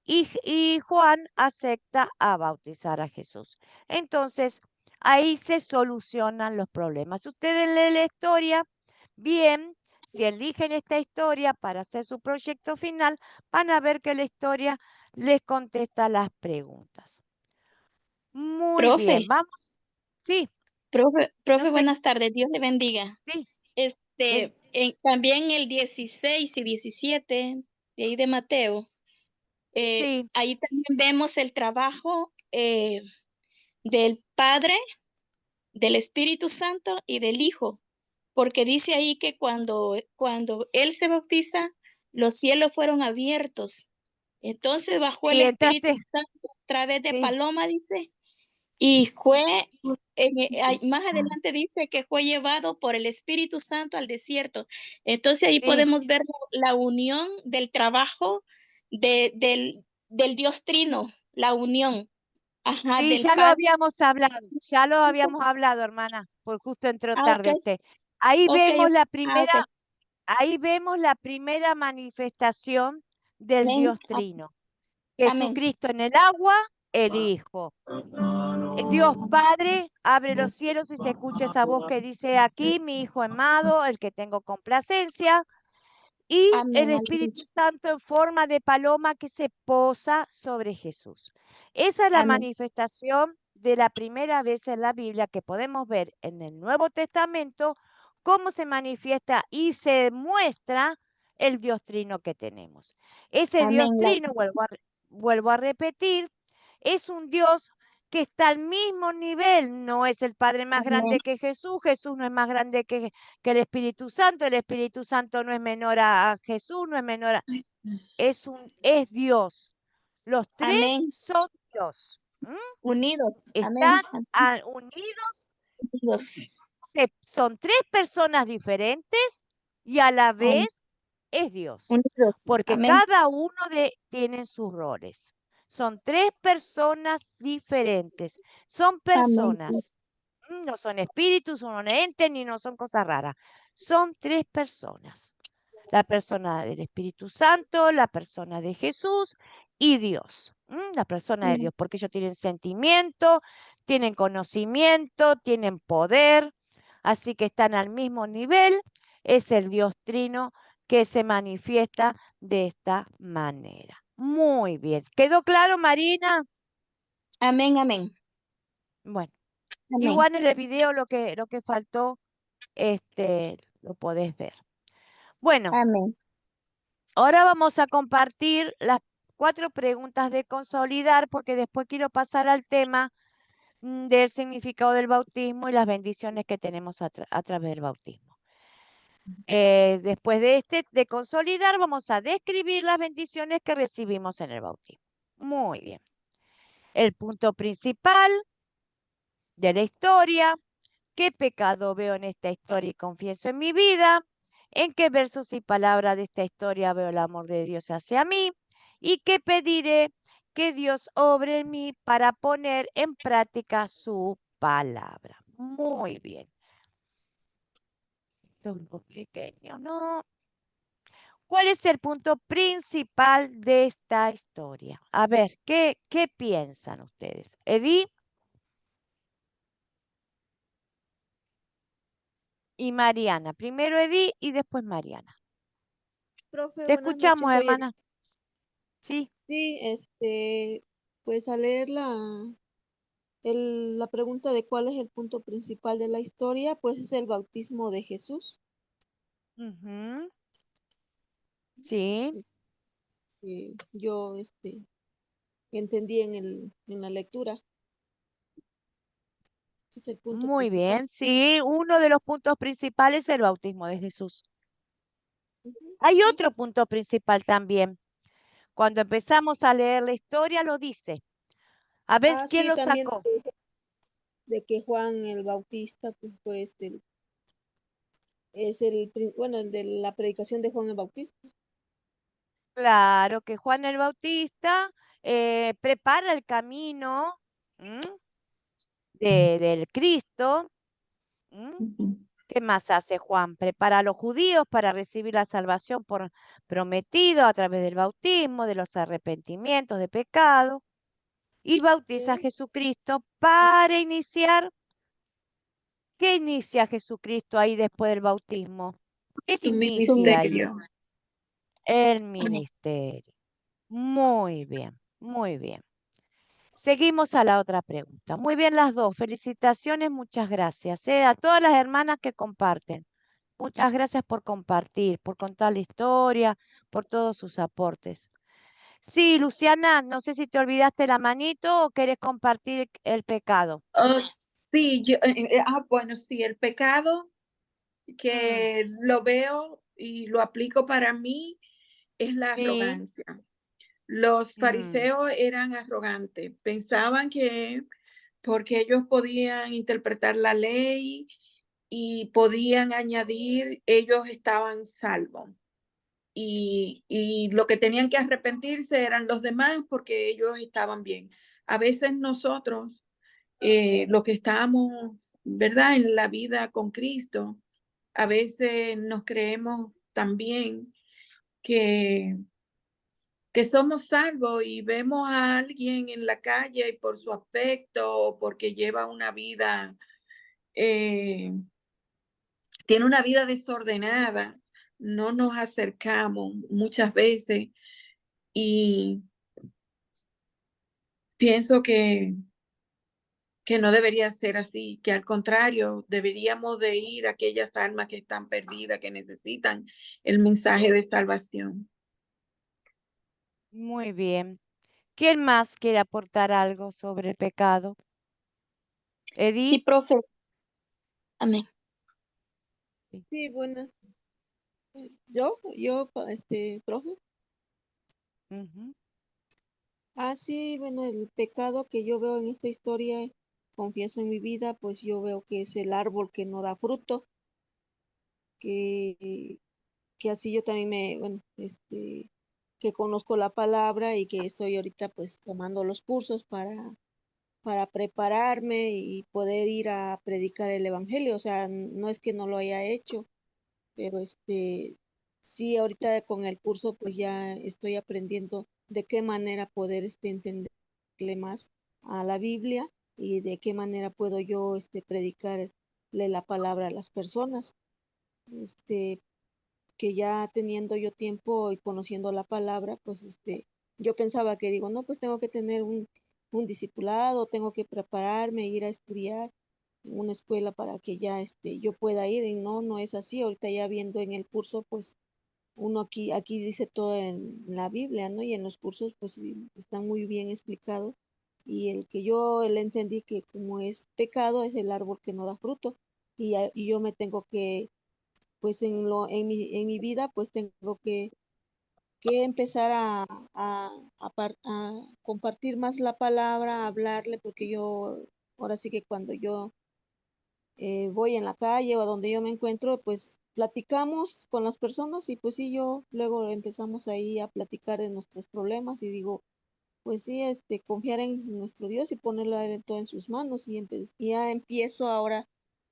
Y Juan acepta a bautizar a Jesús. Entonces, ahí se solucionan los problemas. Si ustedes leen la historia, bien, si eligen esta historia para hacer su proyecto final, van a ver que la historia les contesta las preguntas. Muy Profe, bien, vamos. Sí, profe, no sé, buenas tardes, Dios le bendiga. sí. También el 16 y 17 de ahí de Mateo, Sí, ahí también vemos el trabajo del Padre, del Espíritu Santo y del Hijo, porque dice ahí que cuando Él se bautiza, los cielos fueron abiertos. Entonces bajó el y Espíritu entraste, Santo a través de sí, paloma, dice, y más adelante dice que fue llevado por el Espíritu Santo al desierto. Entonces ahí sí. podemos ver la unión del trabajo del Dios Trino, la unión, ajá, Sí, del ya lo Padre. habíamos hablado, hermana, por justo entró Ah, ok, tarde usted. Ahí ok, vemos la ok. ahí vemos la primera manifestación del Amén, Dios Trino. amén, Jesucristo en el agua, el Hijo. Dios Padre abre los cielos y se escucha esa voz que dice, aquí mi Hijo amado, el que tengo complacencia. Y el amén, Espíritu aleluya. Santo en forma de paloma que se posa sobre Jesús. Esa es la Amén, manifestación de la primera vez en la Biblia que podemos ver en el Nuevo Testamento cómo se manifiesta y se muestra el Dios Trino que tenemos. Ese Dios amén, Trino, vuelvo a repetir, es un Dios que está al mismo nivel, no es el Padre más amén, grande que Jesús, Jesús no es más grande que el Espíritu Santo no es menor a Jesús, no es menor a, es Dios. Los 3 amén, son Dios. unidos, amén, Están unidos, unidos, son 3 personas diferentes y a la am- vez es Dios, unidos, porque amén, cada uno tienen sus roles. Son 3 personas diferentes. Son amén, personas. No son espíritus, no son entes, ni no son cosas raras. Son 3 personas. La persona del Espíritu Santo, la persona de Jesús y Dios. La persona de amén, Dios, porque ellos tienen sentimiento, tienen conocimiento, tienen poder, así que están al mismo nivel. Es el Dios Trino que se manifiesta de esta manera. Muy bien. ¿Quedó claro, Marina? Amén, amén, Bueno, amén, igual en el video lo que faltó, lo podés ver. Bueno, amén. ahora vamos a compartir las 4 preguntas de consolidar porque después quiero pasar al tema del significado del bautismo y las bendiciones que tenemos a través del bautismo. Después de consolidar, vamos a describir las bendiciones que recibimos en el bautismo. Muy bien. El punto principal de la historia, qué pecado veo en esta historia y confieso en mi vida, en qué versos y palabras de esta historia veo el amor de Dios hacia mí y qué pediré que Dios obre en mí para poner en práctica su palabra. Muy bien. Esto es un poco pequeño, ¿no? ¿Cuál es el punto principal de esta historia? A ver, ¿qué piensan ustedes? Edith y Mariana. Primero Edith y después Mariana. Profe, Te buenas noches. escuchamos, Soy hermana. Sí, Sí, pues al leer la pregunta de cuál es el punto principal de la historia, pues es el bautismo de Jesús. ujú, sí, Yo entendí en la lectura, es el punto muy principal. bien. Sí, uno de los puntos principales es el bautismo de Jesús. Ujú, Hay sí. otro punto principal también. Cuando empezamos a leer la historia lo dice. A ver, ¿quién Sí, lo también sacó? de que Juan el Bautista, pues fue bueno, el de la predicación de Juan el Bautista. Claro que Juan el Bautista prepara el camino ¿m? Del Cristo. ¿M? Ujú. ¿Qué más hace Juan? Prepara a los judíos para recibir la salvación por prometido a través del bautismo, de los arrepentimientos de pecado, y bautiza a Sí. Jesucristo para iniciar. ¿Qué inicia Jesucristo ahí después del bautismo? ¿Qué Su Su inicia ahí? ministerio. El ministerio. Muy bien, muy bien. Seguimos a la otra pregunta. Muy bien las dos. Felicitaciones, muchas gracias. A todas las hermanas que comparten. Muchas gracias por compartir, por contar la historia, por todos sus aportes. Sí, Luciana, no sé si te olvidaste la manito o quieres compartir el pecado. Oh, sí, bueno, sí, el pecado Mm, que lo veo y lo aplico para mí es la sí, arrogancia. Los mm, fariseos eran arrogantes, pensaban que porque ellos podían interpretar la ley y podían añadir, ellos estaban salvos. Y lo que tenían que arrepentirse eran los demás porque ellos estaban bien. A veces nosotros, los que estamos, ¿verdad? En la vida con Cristo, a veces nos creemos también que que somos salvos y vemos a alguien en la calle y por su aspecto o porque lleva una vida, eh, tiene una vida desordenada, no nos acercamos muchas veces y pienso que no debería ser así, que al contrario, deberíamos de ir a aquellas almas que están perdidas, que necesitan el mensaje de salvación. muy bien. ¿Quién más quiere aportar algo sobre el pecado? Sí, Edith. profe, amén. Sí. Sí, buenas. Profe. Ujú, Sí, bueno, el pecado que yo veo en esta historia, confieso en mi vida, pues yo veo que es el árbol que no da fruto, que, que así yo también que conozco la palabra y que estoy ahorita pues tomando los cursos para prepararme y poder ir a predicar el evangelio. O sea, no es que no lo haya hecho, pero sí, ahorita con el curso pues ya estoy aprendiendo de qué manera poder entenderle más a la Biblia y de qué manera puedo yo predicarle la palabra a las personas. Este, que ya teniendo yo tiempo y conociendo la palabra, pues yo pensaba que digo, no, pues tengo que tener un discipulado, tengo que prepararme, ir a estudiar en una escuela para que ya yo pueda ir. Y no, no es así. Ahorita ya viendo en el curso, pues uno aquí dice todo en la Biblia, ¿no? Y en los cursos, pues sí, está muy bien explicado. Y el que yo le entendí que como es pecado, es el árbol que no da fruto. Y yo me tengo que, pues en mi vida, pues tengo que empezar a compartir más la palabra, a hablarle, porque yo, ahora sí que cuando yo voy en la calle o a donde yo me encuentro, pues platicamos con las personas y pues sí, yo luego empezamos ahí a platicar de nuestros problemas y digo, pues sí, confiar en nuestro Dios y ponerlo a él todo en sus manos y ya empiezo ahora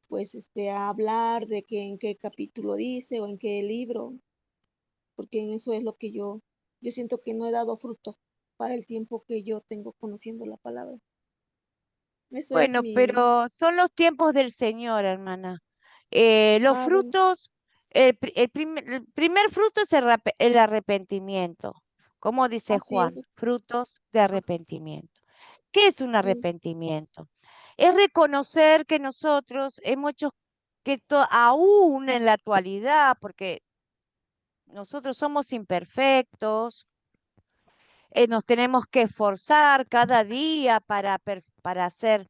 pues a hablar de que en qué capítulo dice o en qué libro, porque en eso es lo que yo siento que no he dado fruto para el tiempo que yo tengo conociendo la palabra. Eso es Bueno, pero son los tiempos del Señor, hermana. Los bueno, frutos, el primer fruto es el arrepentimiento, como dice así es. Juan, frutos de arrepentimiento. ¿Qué es un Mm, arrepentimiento? Es reconocer que nosotros hemos hecho, aún en la actualidad, porque nosotros somos imperfectos, nos tenemos que esforzar cada día para ser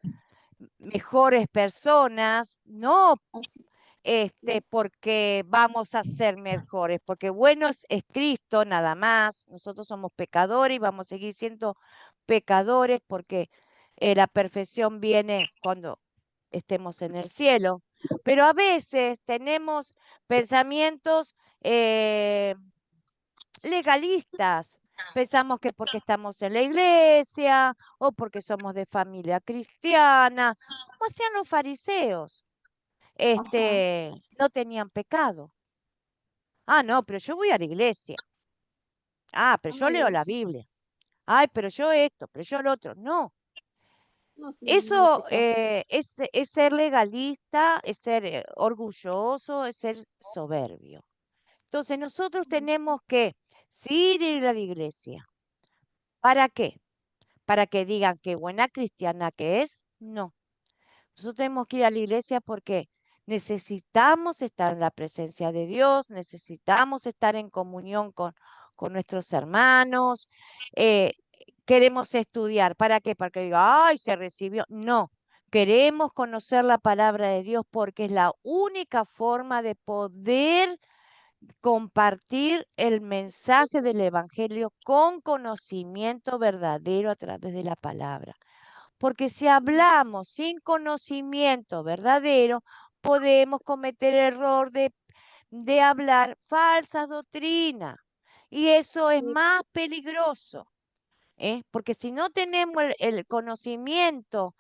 mejores personas, no así, porque vamos a ser mejores, porque bueno es Cristo nada más, nosotros somos pecadores y vamos a seguir siendo pecadores porque la perfección viene cuando estemos en el cielo, pero a veces tenemos pensamientos legalistas. Pensamos que porque estamos en la iglesia o porque somos de familia cristiana, como hacían los fariseos, ajá, no tenían pecado. Ah, no, pero yo voy a la iglesia. Ah, pero yo leo la sí. Biblia. Ay, pero yo esto, pero yo lo otro. No, No, sí, no eso pecado. es ser legalista, es ser orgulloso, es ser soberbio. Entonces nosotros tenemos que sí ir a la iglesia. ¿Para qué? ¿Para que digan qué buena cristiana que es? No. Nosotros tenemos que ir a la iglesia porque necesitamos estar en la presencia de Dios, necesitamos estar en comunión con nuestros hermanos, eh, queremos estudiar. ¿Para qué? Para que diga, ay, se recibió. No, queremos conocer la palabra de Dios porque es la única forma de poder compartir el mensaje del Evangelio con conocimiento verdadero a través de la palabra. Porque si hablamos sin conocimiento verdadero, podemos cometer el error de hablar falsas doctrinas. Y eso es Sí, más peligroso, porque si no tenemos el conocimiento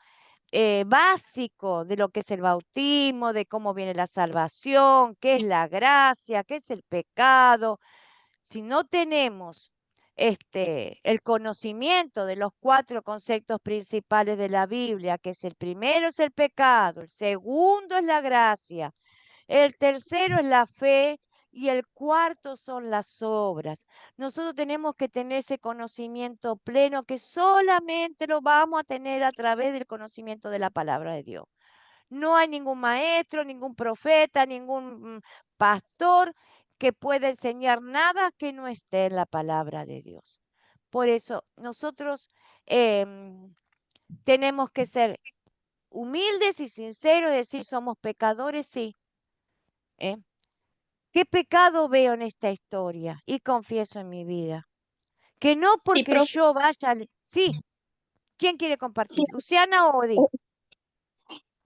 básico de lo que es el bautismo, de cómo viene la salvación, qué es la gracia, qué es el pecado, si no tenemos el conocimiento de los 4 conceptos principales de la Biblia, que es el primero es el pecado, el segundo es la gracia, el tercero es la fe y el cuarto son las obras. Nosotros tenemos que tener ese conocimiento pleno que solamente lo vamos a tener a través del conocimiento de la palabra de Dios. No hay ningún maestro, ningún profeta, ningún pastor que pueda enseñar nada que no esté en la palabra de Dios. Por eso nosotros tenemos que ser humildes y sinceros, decir somos pecadores, sí. ¿eh? ¿Qué pecado veo en esta historia? Y confieso en mi vida. Que no Sí, porque profe, yo vaya... Sí, ¿quién quiere sí, compartir? ¿Luciana o Odi?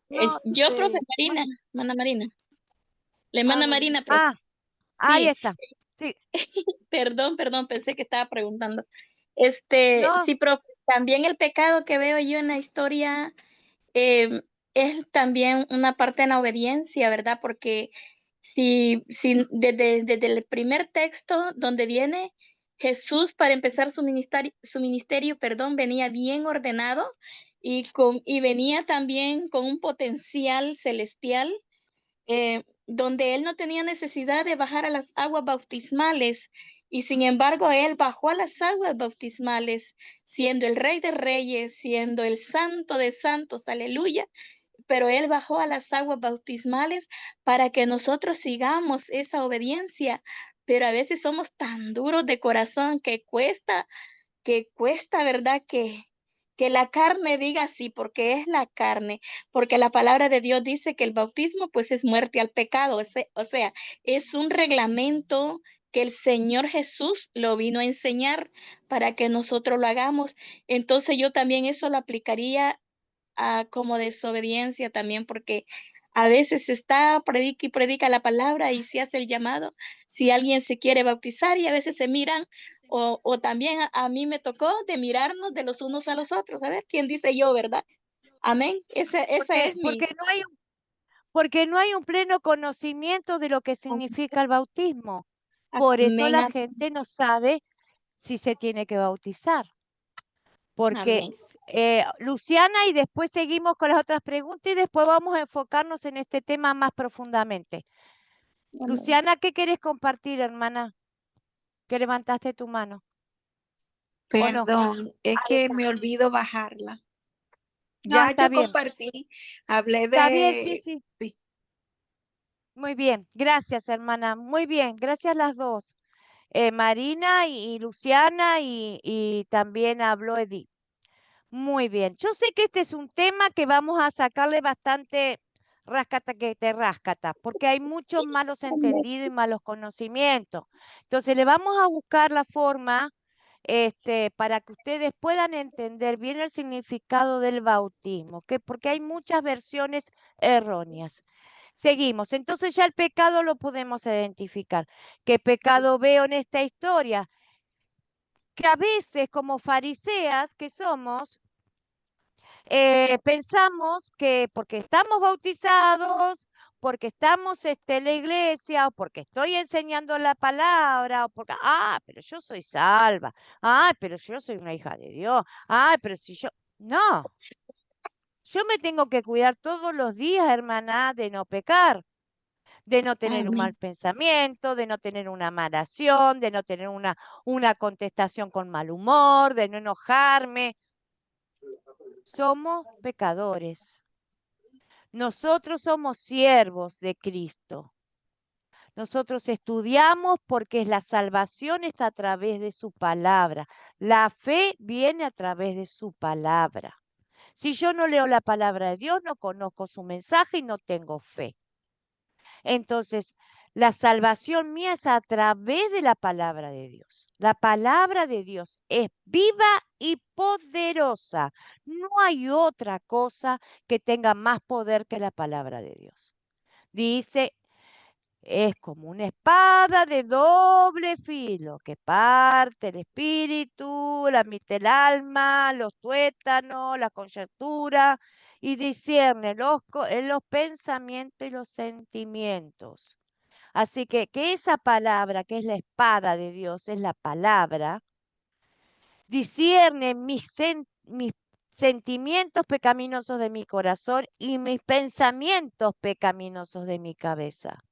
no, yo, profe Marina, bueno, hermana Marina, la hermana bueno, Marina, profe. Ah, ahí Sí, está. Sí, perdón, pensé que estaba preguntando. no, Sí, profe, también el pecado que veo yo en la historia es también una parte en la obediencia, ¿verdad? Porque si desde el primer texto donde viene Jesús para empezar su ministerio, perdón, venía bien ordenado y venía también con un potencial celestial, donde él no tenía necesidad de bajar a las aguas bautismales, y sin embargo él bajó a las aguas bautismales, siendo el Rey de Reyes, siendo el Santo de Santos, aleluya. Pero él bajó a las aguas bautismales para que nosotros sigamos esa obediencia. Pero a veces somos tan duros de corazón que cuesta, ¿verdad? Que la carne diga sí, porque es la carne, porque la palabra de Dios dice que el bautismo pues es muerte al pecado, o sea, es un reglamento que el Señor Jesús lo vino a enseñar para que nosotros lo hagamos. Entonces yo también eso lo aplicaría como desobediencia también, porque a veces está, predica y predica la palabra y se hace el llamado, si alguien se quiere bautizar y a veces se miran, o también a mí me tocó de mirarnos de los unos a los otros, a ver quién dice yo, ¿verdad? Amén. Esa es mi... Porque no hay un pleno conocimiento de lo que significa el bautismo. Por eso Amén, la gente no sabe si se tiene que bautizar. Porque amén. Luciana, y después seguimos con las otras preguntas y después vamos a enfocarnos en este tema más profundamente. Amén. Luciana, ¿qué quieres compartir, hermana? Que levantaste tu mano. ¿O no? Perdón, es que me olvido bajarla. No, Ya está yo bien. compartí, hablé Está bien, sí, de... sí. sí. Muy bien. Gracias, hermana. Muy bien. Gracias las dos. Marina y Luciana y también habló Edith. Muy bien. Yo sé que este es un tema que vamos a sacarle bastante rascata que te rascata, porque hay muchos malos entendidos y malos conocimientos. Entonces le vamos a buscar la forma para que ustedes puedan entender bien el significado del bautismo, porque hay muchas versiones erróneas. Seguimos. Entonces ya el pecado lo podemos identificar. ¿Qué pecado veo en esta historia? Que a veces como fariseas que somos, pensamos que porque estamos bautizados, porque estamos en la iglesia, o porque estoy enseñando la palabra, o porque, pero yo soy salva, pero yo soy una hija de Dios, pero si yo, no, yo me tengo que cuidar todos los días, hermana, de no pecar, de no tener un mal Amén. pensamiento, de no tener una mala acción, de no tener una contestación con mal humor, de no enojarme. Somos pecadores. Nosotros somos siervos de Cristo. Nosotros estudiamos porque la salvación está a través de su palabra. La fe viene a través de su palabra. Si yo no leo la palabra de Dios, no conozco su mensaje y no tengo fe. Entonces, la salvación mía es a través de la palabra de Dios. La palabra de Dios es viva y poderosa. No hay otra cosa que tenga más poder que la palabra de Dios. Dice, es como una espada de doble filo que parte el espíritu, la mitad del alma, los tuétanos, la conjetura y discierne los pensamientos y los sentimientos. Así que esa palabra, que es la espada de Dios, es la palabra, discierne mis sentimientos pecaminosos de mi corazón y mis pensamientos pecaminosos de mi cabeza.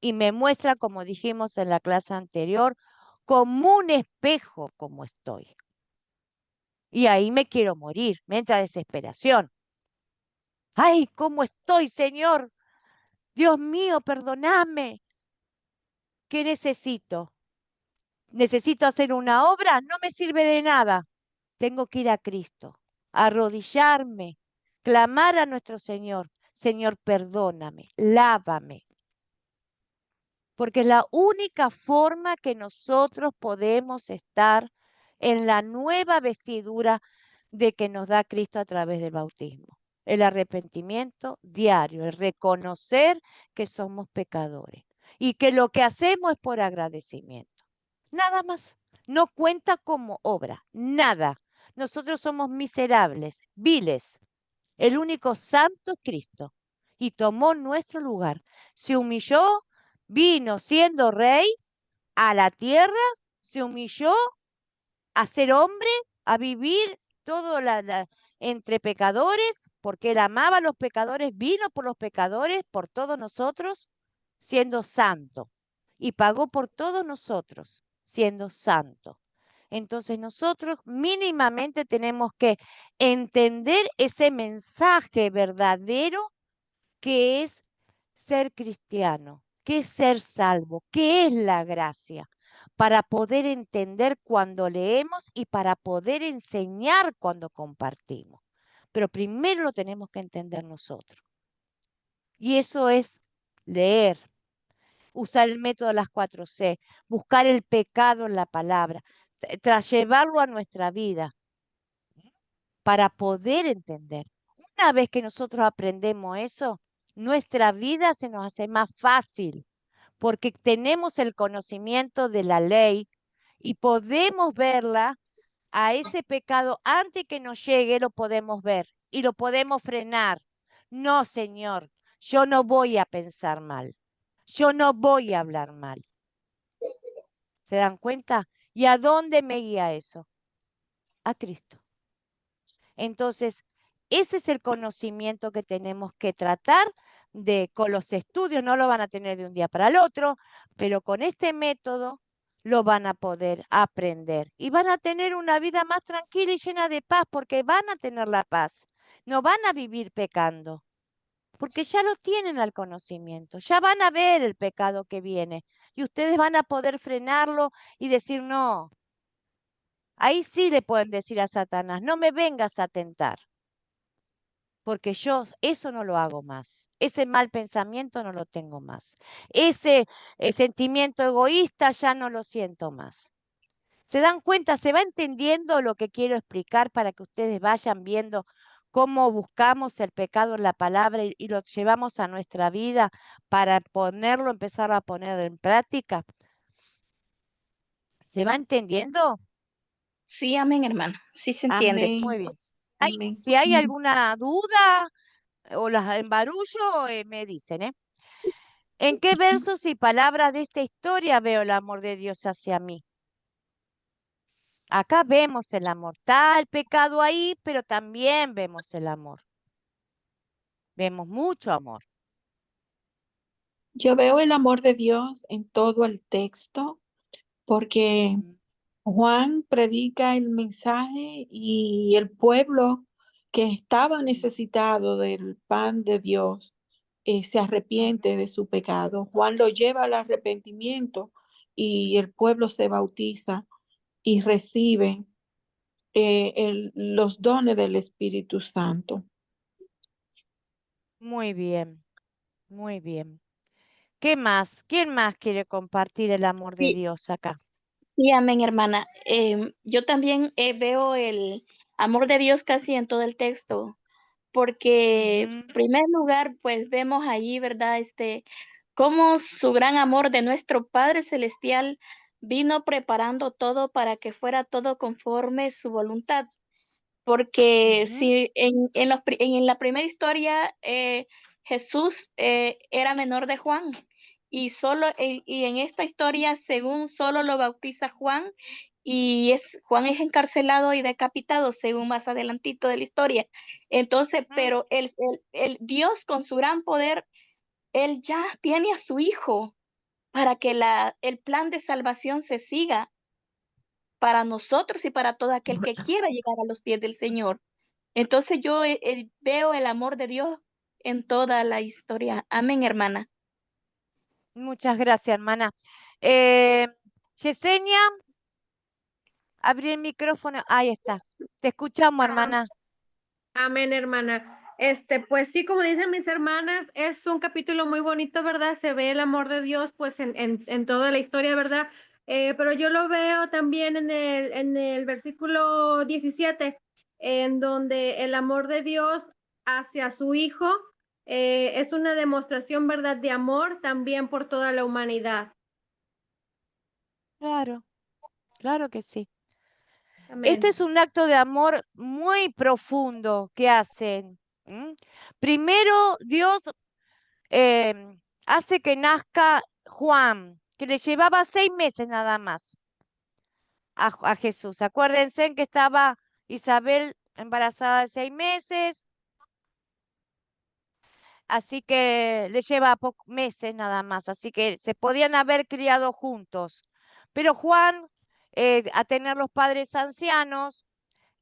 Y me muestra, como dijimos en la clase anterior, como un espejo como estoy. Y ahí me quiero morir, me entra desesperación. ¡Ay, cómo estoy, Señor! Dios mío, perdóname. ¿Qué necesito? ¿Necesito hacer una obra? No me sirve de nada. Tengo que ir a Cristo, arrodillarme, clamar a nuestro Señor. Señor, perdóname, lávame. Porque es la única forma que nosotros podemos estar en la nueva vestidura de que nos da Cristo a través del bautismo. El arrepentimiento diario, el reconocer que somos pecadores y que lo que hacemos es por agradecimiento. Nada más. No cuenta como obra, nada. Nosotros somos miserables, viles. El único santo es Cristo y tomó nuestro lugar. Se humilló, vino siendo rey a la tierra, se humilló a ser hombre, a vivir todo entre pecadores, porque Él amaba a los pecadores, vino por los pecadores, por todos nosotros, siendo santo. Y pagó por todos nosotros, siendo santo. Entonces nosotros mínimamente tenemos que entender ese mensaje verdadero que es ser cristiano, que es ser salvo, que es la gracia, para poder entender cuando leemos y para poder enseñar cuando compartimos. Pero primero lo tenemos que entender nosotros. Y eso es leer, usar el método de las 4C, buscar el pecado en la palabra, tras llevarlo a nuestra vida para poder entender. Una vez que nosotros aprendemos eso, nuestra vida se nos hace más fácil porque tenemos el conocimiento de la ley y podemos verla a ese pecado antes que nos llegue, lo podemos ver y lo podemos frenar. No, Señor, yo no voy a pensar mal. Yo no voy a hablar mal. ¿Se dan cuenta? ¿Y a dónde me guía eso? A Cristo. Entonces, ese es el conocimiento que tenemos que tratar de, con los estudios, no lo van a tener de un día para el otro, pero con este método lo van a poder aprender y van a tener una vida más tranquila y llena de paz porque van a tener la paz, no van a vivir pecando, porque ya lo tienen al conocimiento, ya van a ver el pecado que viene y ustedes van a poder frenarlo y decir no. Ahí sí le pueden decir a Satanás, no me vengas a tentar, porque yo eso no lo hago más. Ese mal pensamiento no lo tengo más. Ese sentimiento egoísta ya no lo siento más. ¿Se dan cuenta? ¿Se va entendiendo lo que quiero explicar para que ustedes vayan viendo cómo buscamos el pecado en la palabra y lo llevamos a nuestra vida para ponerlo, empezar a poner en práctica? ¿Se va entendiendo? Sí, amén, hermana. Sí se entiende. Amén. Muy bien. Amén. Si hay alguna duda o las embarullo, me dicen, ¿eh? ¿En qué versos y palabras de esta historia veo el amor de Dios hacia mí? Acá vemos el amor. Está el pecado ahí, pero también vemos el amor. Vemos mucho amor. Yo veo el amor de Dios en todo el texto porque Juan predica el mensaje y el pueblo que estaba necesitado del pan de Dios se arrepiente de su pecado. Juan lo lleva al arrepentimiento y el pueblo se bautiza y recibe los dones del Espíritu Santo. Muy bien, muy bien. ¿Qué más? ¿Quién más quiere compartir el amor de Sí, Dios acá? sí, amén, hermana. Yo también veo el amor de Dios casi en todo el texto, porque en Ujú. primer lugar, pues vemos ahí, ¿verdad? Cómo su gran amor de nuestro Padre Celestial vino preparando todo para que fuera todo conforme su voluntad. Porque Ujú. si en la primera historia Jesús era menor de Juan y en esta historia según solo lo bautiza Juan y Juan es encarcelado y decapitado según más adelantito de la historia. Entonces, pero el Dios con su gran poder, él ya tiene a su hijo para que el plan de salvación se siga para nosotros y para todo aquel que quiera llegar a los pies del Señor. Entonces yo veo el amor de Dios en toda la historia. Amén, hermana. Muchas gracias, hermana. Eh, Yesenia, abrí el micrófono. Ahí está. Te escuchamos, hermana. Amén, hermana. Pues sí, como dicen mis hermanas, es un capítulo muy bonito, ¿verdad? Se ve el amor de Dios, pues, en toda la historia, ¿verdad? Pero yo lo veo también en el versículo 17, en donde el amor de Dios hacia su Hijo es una demostración, ¿verdad?, de amor también por toda la humanidad. Claro, claro que sí. Amén. Este es un acto de amor muy profundo que hacen. Primero, Dios hace que nazca Juan, que le llevaba 6 meses nada más a Jesús. Acuérdense que estaba Isabel embarazada de 6 meses, así que le lleva pocos meses nada más, así que se podían haber criado juntos. Pero Juan, a tener los padres ancianos,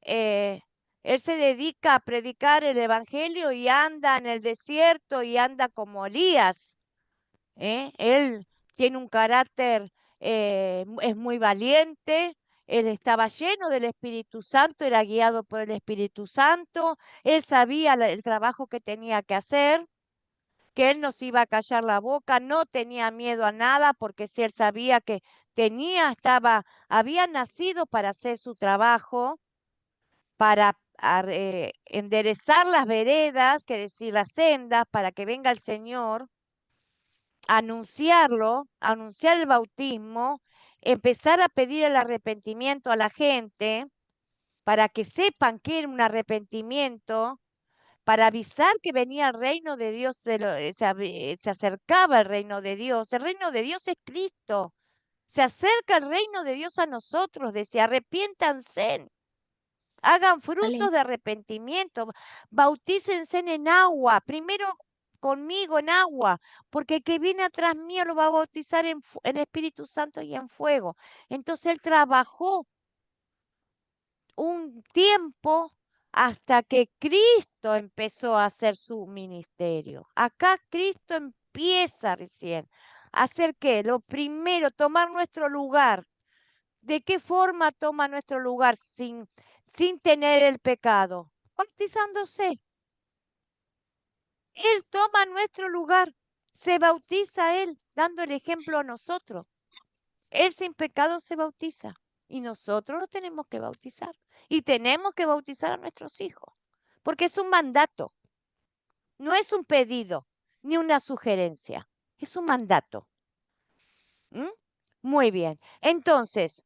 eh, él se dedica a predicar el evangelio y anda en el desierto y anda como Elías. Él tiene un carácter, es muy valiente, él estaba lleno del Espíritu Santo, era guiado por el Espíritu Santo, él sabía el trabajo que tenía que hacer, que él no se iba a callar la boca, no tenía miedo a nada, porque si él sabía que había nacido para hacer su trabajo, para enderezar las veredas, que decir las sendas, para que venga el Señor, anunciarlo, anunciar el bautismo, empezar a pedir el arrepentimiento a la gente, para que sepan que era un arrepentimiento, para avisar que venía el reino de Dios, se acercaba el reino de Dios. El reino de Dios es Cristo. Se acerca el reino de Dios a nosotros, decía, arrepiéntanse. Hagan frutos de arrepentimiento, bautícense en agua, primero conmigo en agua, porque el que viene atrás mío lo va a bautizar en Espíritu Santo y en fuego. Entonces él trabajó un tiempo hasta que Cristo empezó a hacer su ministerio. Acá Cristo empieza recién a hacer ¿qué? Lo primero, tomar nuestro lugar. ¿De qué forma toma nuestro lugar sin tener el pecado? Bautizándose. Él toma nuestro lugar, se bautiza Él, dando el ejemplo a nosotros. Él sin pecado se bautiza y nosotros lo tenemos que bautizar. Y tenemos que bautizar a nuestros hijos, porque es un mandato. No es un pedido ni una sugerencia, es un mandato. Muy bien. Entonces,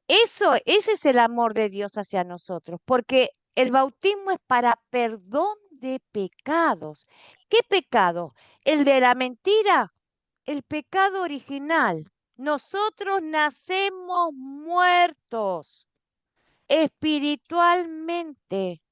ese es el amor de Dios hacia nosotros, porque el bautismo es para perdón de pecados. ¿Qué pecado? El de la mentira, el pecado original. Nosotros nacemos muertos espiritualmente.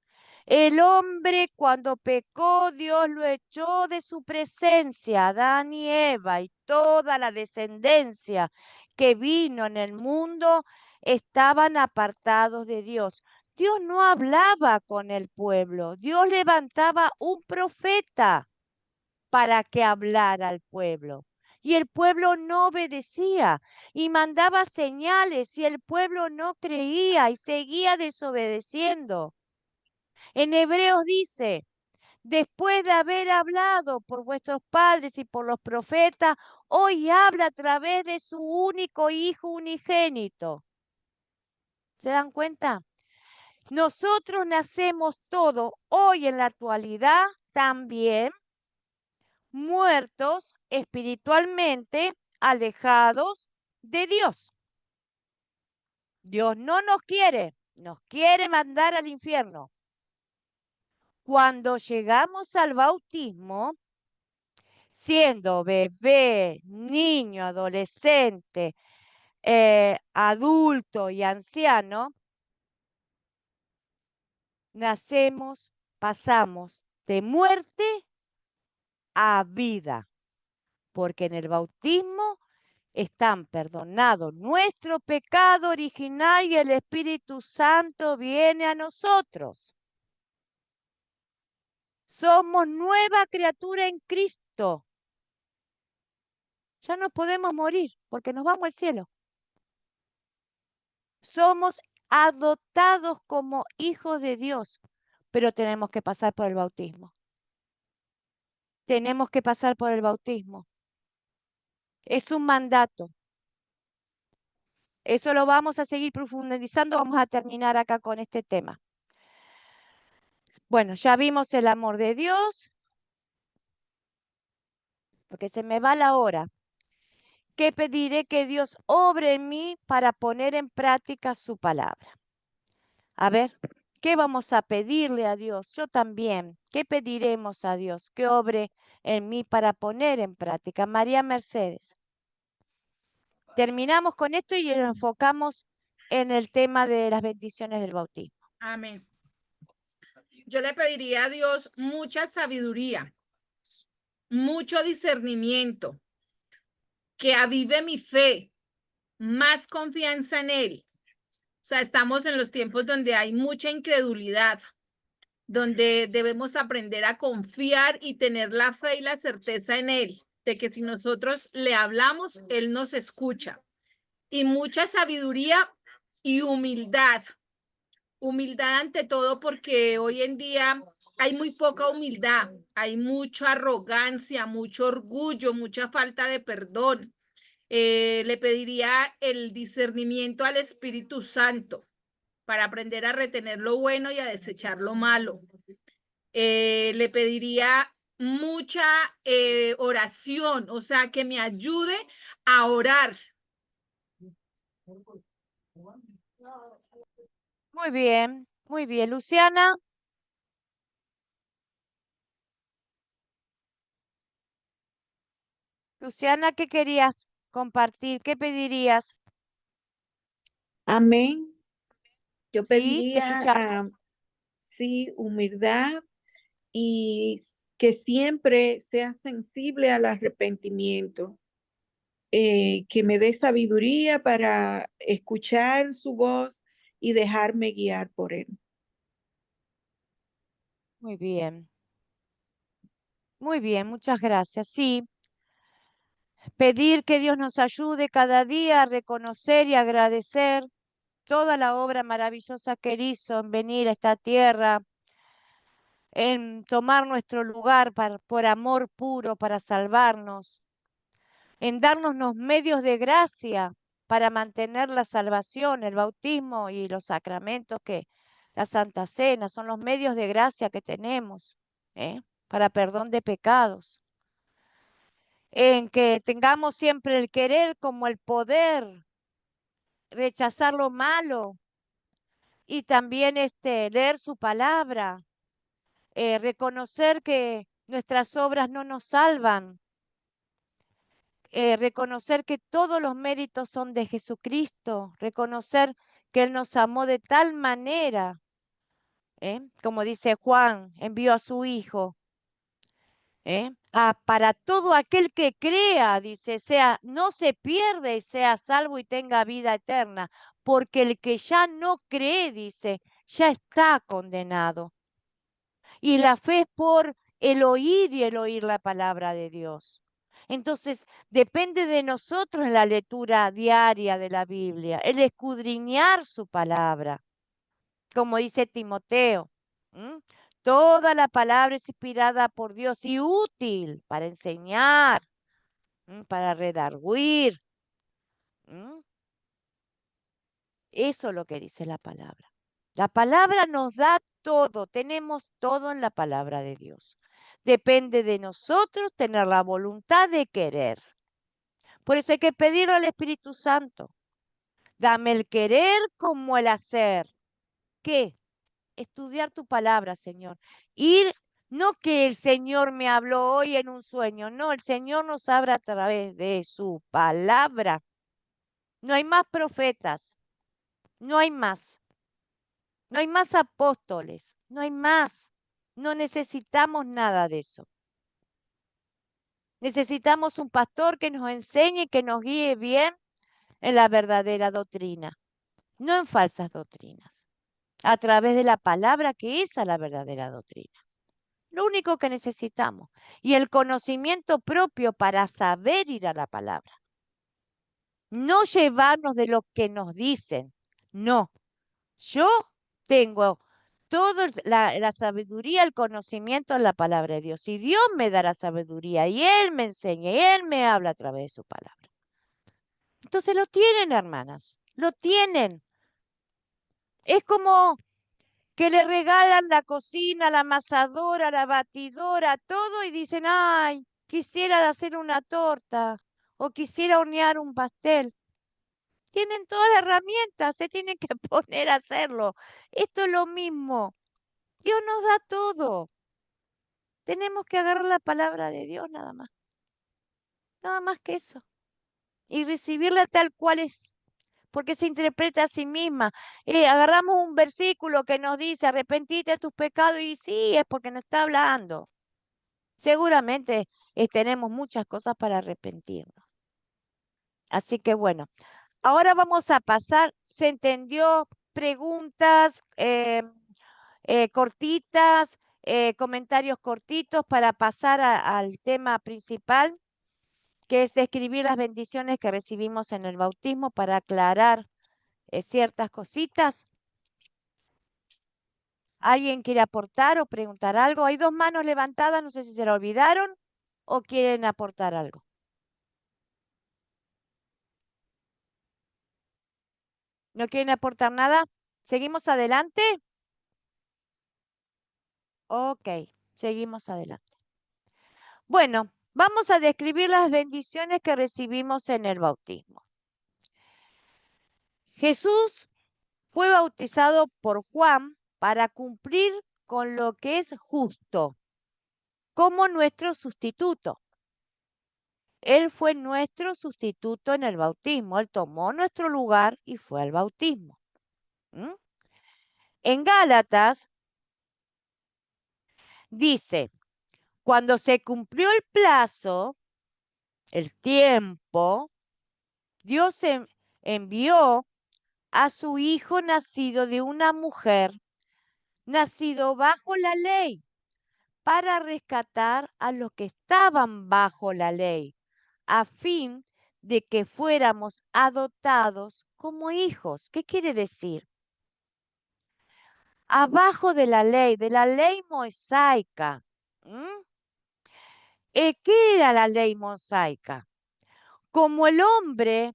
El hombre cuando pecó, Dios lo echó de su presencia, Adán y Eva y toda la descendencia que vino en el mundo estaban apartados de Dios. Dios no hablaba con el pueblo, Dios levantaba un profeta para que hablara al pueblo. Y el pueblo no obedecía y mandaba señales y el pueblo no creía y seguía desobedeciendo. En Hebreos dice, después de haber hablado por vuestros padres y por los profetas, hoy habla a través de su único Hijo unigénito. ¿Se dan cuenta? Nosotros nacemos todos hoy en la actualidad también muertos espiritualmente, alejados de Dios. Dios no nos quiere mandar al infierno. Cuando llegamos al bautismo, siendo bebé, niño, adolescente, adulto y anciano, pasamos de muerte a vida, porque en el bautismo están perdonados nuestro pecado original y el Espíritu Santo viene a nosotros. Somos nueva criatura en Cristo. Ya no podemos morir porque nos vamos al cielo. Somos adoptados como hijos de Dios, pero tenemos que pasar por el bautismo. Tenemos que pasar por el bautismo. Es un mandato. Eso lo vamos a seguir profundizando. Vamos a terminar acá con este tema. Bueno, ya vimos el amor de Dios, porque se me va la hora. ¿Qué pediré que Dios obre en mí para poner en práctica su palabra? A ver, ¿qué vamos a pedirle a Dios? Yo también. ¿Qué pediremos a Dios? Que obre en mí para poner en práctica. María Mercedes. Terminamos con esto y nos enfocamos en el tema de las bendiciones del bautismo. Amén. yo le pediría a Dios mucha sabiduría, mucho discernimiento, que avive mi fe, más confianza en Él. O sea, estamos en los tiempos donde hay mucha incredulidad, donde debemos aprender a confiar y tener la fe y la certeza en Él, de que si nosotros le hablamos, Él nos escucha. Y mucha sabiduría y humildad. Humildad ante todo, porque hoy en día hay muy poca humildad, hay mucha arrogancia, mucho orgullo, mucha falta de perdón. Le pediría el discernimiento al Espíritu Santo para aprender a retener lo bueno y a desechar lo malo. Le pediría mucha oración, o sea, que me ayude a orar. Muy bien, muy bien. Luciana. Luciana, ¿qué querías compartir? ¿Qué pedirías? Amén. Yo Sí, te pediría, escuchamos. sí, humildad y que siempre sea sensible al arrepentimiento, que me dé sabiduría para escuchar su voz y dejarme guiar por él. Muy bien. Muy bien, muchas gracias. Sí, pedir que Dios nos ayude cada día a reconocer y agradecer toda la obra maravillosa que Él hizo en venir a esta tierra, en tomar nuestro lugar por amor puro para salvarnos, en darnos los medios de gracia para mantener la salvación, el bautismo y los sacramentos que la Santa Cena son los medios de gracia que tenemos, para perdón de pecados. En que tengamos siempre el querer como el poder, rechazar lo malo y también leer su palabra, reconocer que nuestras obras no nos salvan, reconocer que todos los méritos son de Jesucristo, reconocer que Él nos amó de tal manera, como dice Juan, envió a su Hijo. Para todo aquel que crea, dice, no se pierde y sea salvo y tenga vida eterna, porque el que ya no cree, dice, ya está condenado. Y la fe es por el oír y el oír la palabra de Dios. Entonces, depende de nosotros en la lectura diaria de la Biblia, el escudriñar su palabra, como dice Timoteo. Toda la palabra es inspirada por Dios y útil para enseñar, para redarguir. Eso es lo que dice la palabra. La palabra nos da todo, tenemos todo en la palabra de Dios. Depende de nosotros tener la voluntad de querer. Por eso hay que pedirle al Espíritu Santo. Dame el querer como el hacer. ¿Qué? Estudiar tu palabra, Señor. No que el Señor me habló hoy en un sueño, no, el Señor nos habla a través de su palabra. No hay más profetas, no hay más. No hay más apóstoles, no hay más. No necesitamos nada de eso. Necesitamos un pastor que nos enseñe y que nos guíe bien en la verdadera doctrina, no en falsas doctrinas, a través de la palabra que es la verdadera doctrina. Lo único que necesitamos. Y el conocimiento propio para saber ir a la palabra. No llevarnos de lo que nos dicen. No. Yo tengo toda la sabiduría, el conocimiento en la palabra de Dios. Y Dios me da la sabiduría y Él me enseña y Él me habla a través de su palabra. Entonces lo tienen, hermanas. Lo tienen. Es como que le regalan la cocina, la amasadora, la batidora, todo y dicen, ay, quisiera hacer una torta o quisiera hornear un pastel. Tienen todas las herramientas, se tienen que poner a hacerlo. Esto es lo mismo. Dios nos da todo. Tenemos que agarrar la palabra de Dios nada más. Nada más que eso. Y recibirla tal cual es. porque se interpreta a sí misma. Agarramos un versículo que nos dice, arrepentite de tus pecados, y sí, es porque nos está hablando. Seguramente tenemos muchas cosas para arrepentirnos. Así que bueno, ahora vamos a pasar, ¿se entendió? Preguntas cortitas, comentarios cortitos para pasar al tema principal, que es describir las bendiciones que recibimos en el bautismo para aclarar ciertas cositas. ¿Alguien quiere aportar o preguntar algo? Hay dos manos levantadas, no sé si se la olvidaron o quieren aportar algo. ¿No quieren aportar nada? ¿Seguimos adelante? Ok, seguimos adelante. Bueno, vamos a describir las bendiciones que recibimos en el bautismo. Jesús fue bautizado por Juan para cumplir con lo que es justo, como nuestro sustituto. Él fue nuestro sustituto en el bautismo. Él tomó nuestro lugar y fue al bautismo. En Gálatas dice, cuando se cumplió el plazo, el tiempo, Dios envió a su Hijo nacido de una mujer, nacido bajo la ley, para rescatar a los que estaban bajo la ley, a fin de que fuéramos adoptados como hijos. ¿Qué quiere decir? Abajo de la ley mosaica. ¿Qué era la ley mosaica? Como el hombre,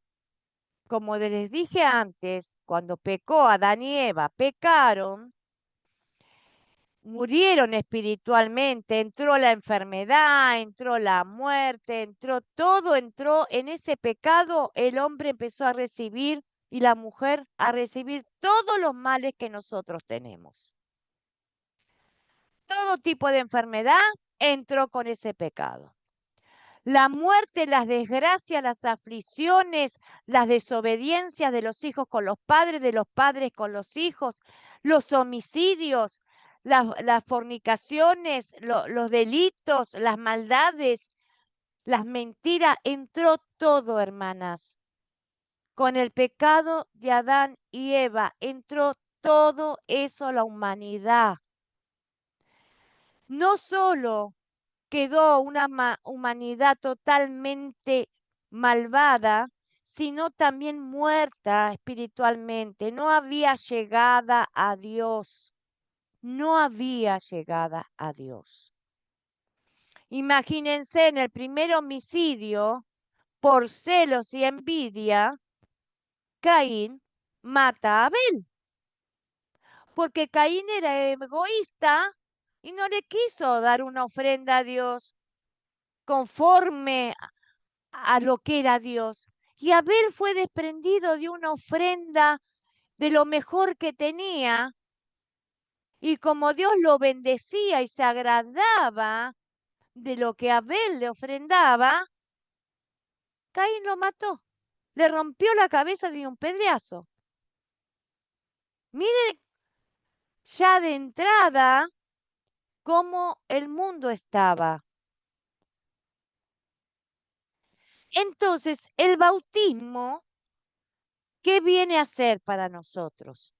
como les dije antes, cuando pecó Adán y Eva, pecaron, murieron espiritualmente, entró la enfermedad, entró la muerte, todo entró en ese pecado, el hombre empezó a recibir y la mujer a recibir todos los males que nosotros tenemos. Todo tipo de enfermedad entró con ese pecado. La muerte, las desgracias, las aflicciones, las desobediencias de los hijos con los padres, de los padres con los hijos, los homicidios, las fornicaciones, los delitos, las maldades, las mentiras, entró todo, hermanas. Con el pecado de Adán y Eva, entró todo eso a la humanidad. No solo quedó una humanidad totalmente malvada, sino también muerta espiritualmente. No había llegada a Dios. No había llegada a Dios. Imagínense en el primer homicidio, por celos y envidia, Caín mata a Abel. Porque Caín era egoísta y no le quiso dar una ofrenda a Dios conforme a lo que era Dios. Y Abel fue desprendido de una ofrenda de lo mejor que tenía. Y como Dios lo bendecía y se agradaba de lo que Abel le ofrendaba, Caín lo mató. Le rompió la cabeza de un pedreazo. Mire ya de entrada cómo el mundo estaba. Entonces, el bautismo, ¿qué viene a ser para nosotros?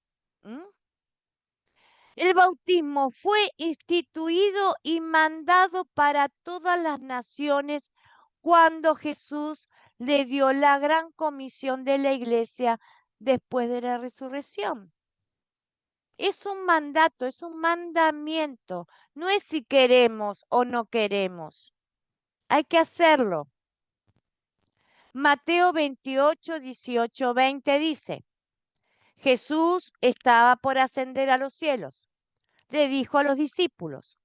El bautismo fue instituido y mandado para todas las naciones cuando Jesús le dio la gran comisión de la iglesia después de la resurrección. Es un mandato, es un mandamiento. No es si queremos o no queremos. Hay que hacerlo. Mateo 28, 18, 20 dice, Jesús estaba por ascender a los cielos. Le dijo a los discípulos,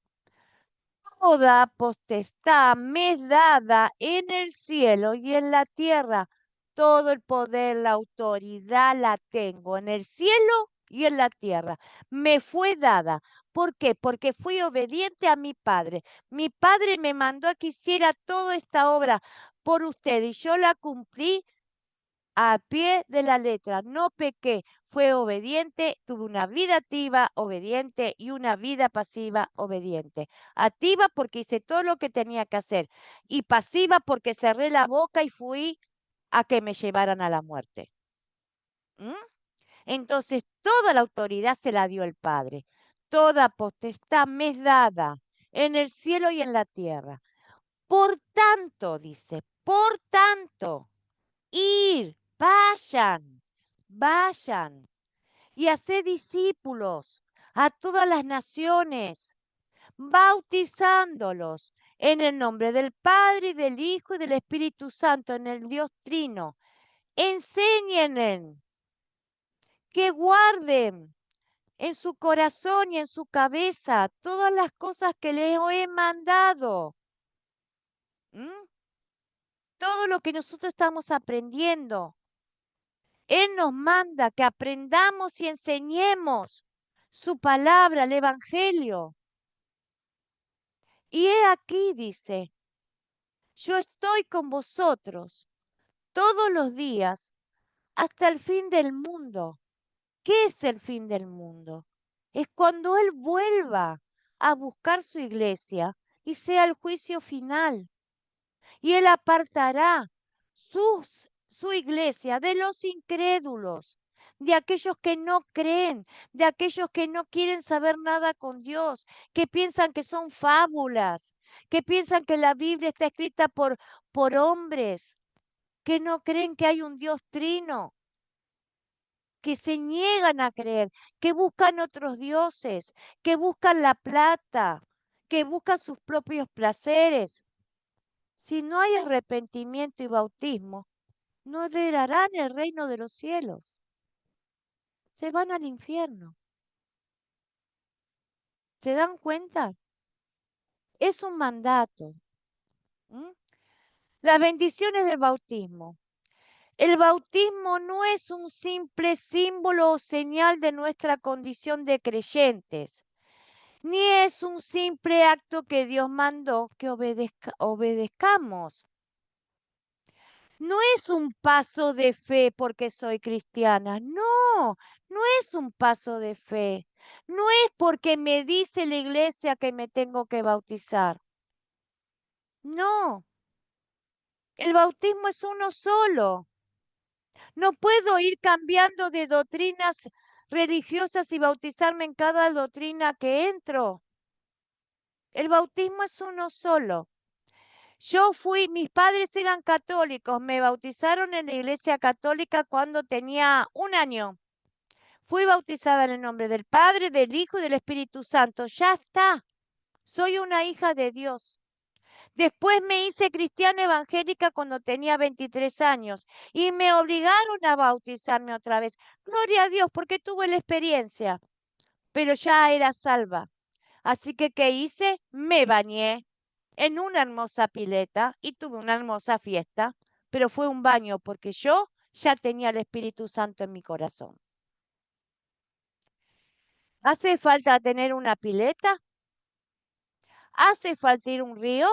toda potestad me es dada en el cielo y en la tierra. Todo el poder, la autoridad la tengo en el cielo y en la tierra. Me fue dada. ¿Por qué? Porque fui obediente a mi Padre. Mi Padre me mandó a que hiciera toda esta obra por usted y yo la cumplí a pie de la letra, no pequé, fue obediente, tuve una vida activa, obediente y una vida pasiva, obediente. Activa porque hice todo lo que tenía que hacer y pasiva porque cerré la boca y fui a que me llevaran a la muerte. ¿Mm? Entonces, toda la autoridad se la dio el Padre. Toda potestad me es dada en el cielo y en la tierra. Por tanto, dice, por tanto, ir, vayan y haced discípulos a todas las naciones, bautizándolos en el nombre del Padre, y del Hijo y del Espíritu Santo, en el Dios Trino. Enséñenles que guarden en su corazón y en su cabeza todas las cosas que les he mandado. ¿Mm? Todo lo que nosotros estamos aprendiendo. Él nos manda que aprendamos y enseñemos su palabra, el Evangelio. Y he aquí, dice, yo estoy con vosotros todos los días hasta el fin del mundo. ¿Qué es el fin del mundo? Es cuando Él vuelva a buscar su iglesia y sea el juicio final. Y Él apartará su iglesia de los incrédulos, de aquellos que no creen, de aquellos que no quieren saber nada con Dios, que piensan que son fábulas, que piensan que la Biblia está escrita por hombres, que no creen que hay un Dios trino, que se niegan a creer, que buscan otros dioses, que buscan la plata, que buscan sus propios placeres. Si no hay arrepentimiento y bautismo, no heredarán el reino de los cielos. Se van al infierno. ¿Se dan cuenta? Es un mandato. ¿Mm? Las bendiciones del bautismo. El bautismo no es un simple símbolo o señal de nuestra condición de creyentes, ni es un simple acto que Dios mandó que obedezcamos. No es un paso de fe porque soy cristiana, no es un paso de fe. No es porque me dice la iglesia que me tengo que bautizar. No, el bautismo es uno solo. No puedo ir cambiando de doctrinas religiosas y bautizarme en cada doctrina que entro. El bautismo es uno solo. Mis padres eran católicos, me bautizaron en la iglesia católica cuando tenía 1 año. Fui bautizada en el nombre del Padre, del Hijo y del Espíritu Santo. Ya está. Soy una hija de Dios. Después me hice cristiana evangélica cuando tenía 23 años y me obligaron a bautizarme otra vez. Gloria a Dios, porque tuve la experiencia, pero ya era salva. Así que, ¿qué hice? Me bañé en una hermosa pileta y tuve una hermosa fiesta, pero fue un baño porque yo ya tenía el Espíritu Santo en mi corazón. ¿Hace falta tener una pileta? ¿Hace falta ir a un río?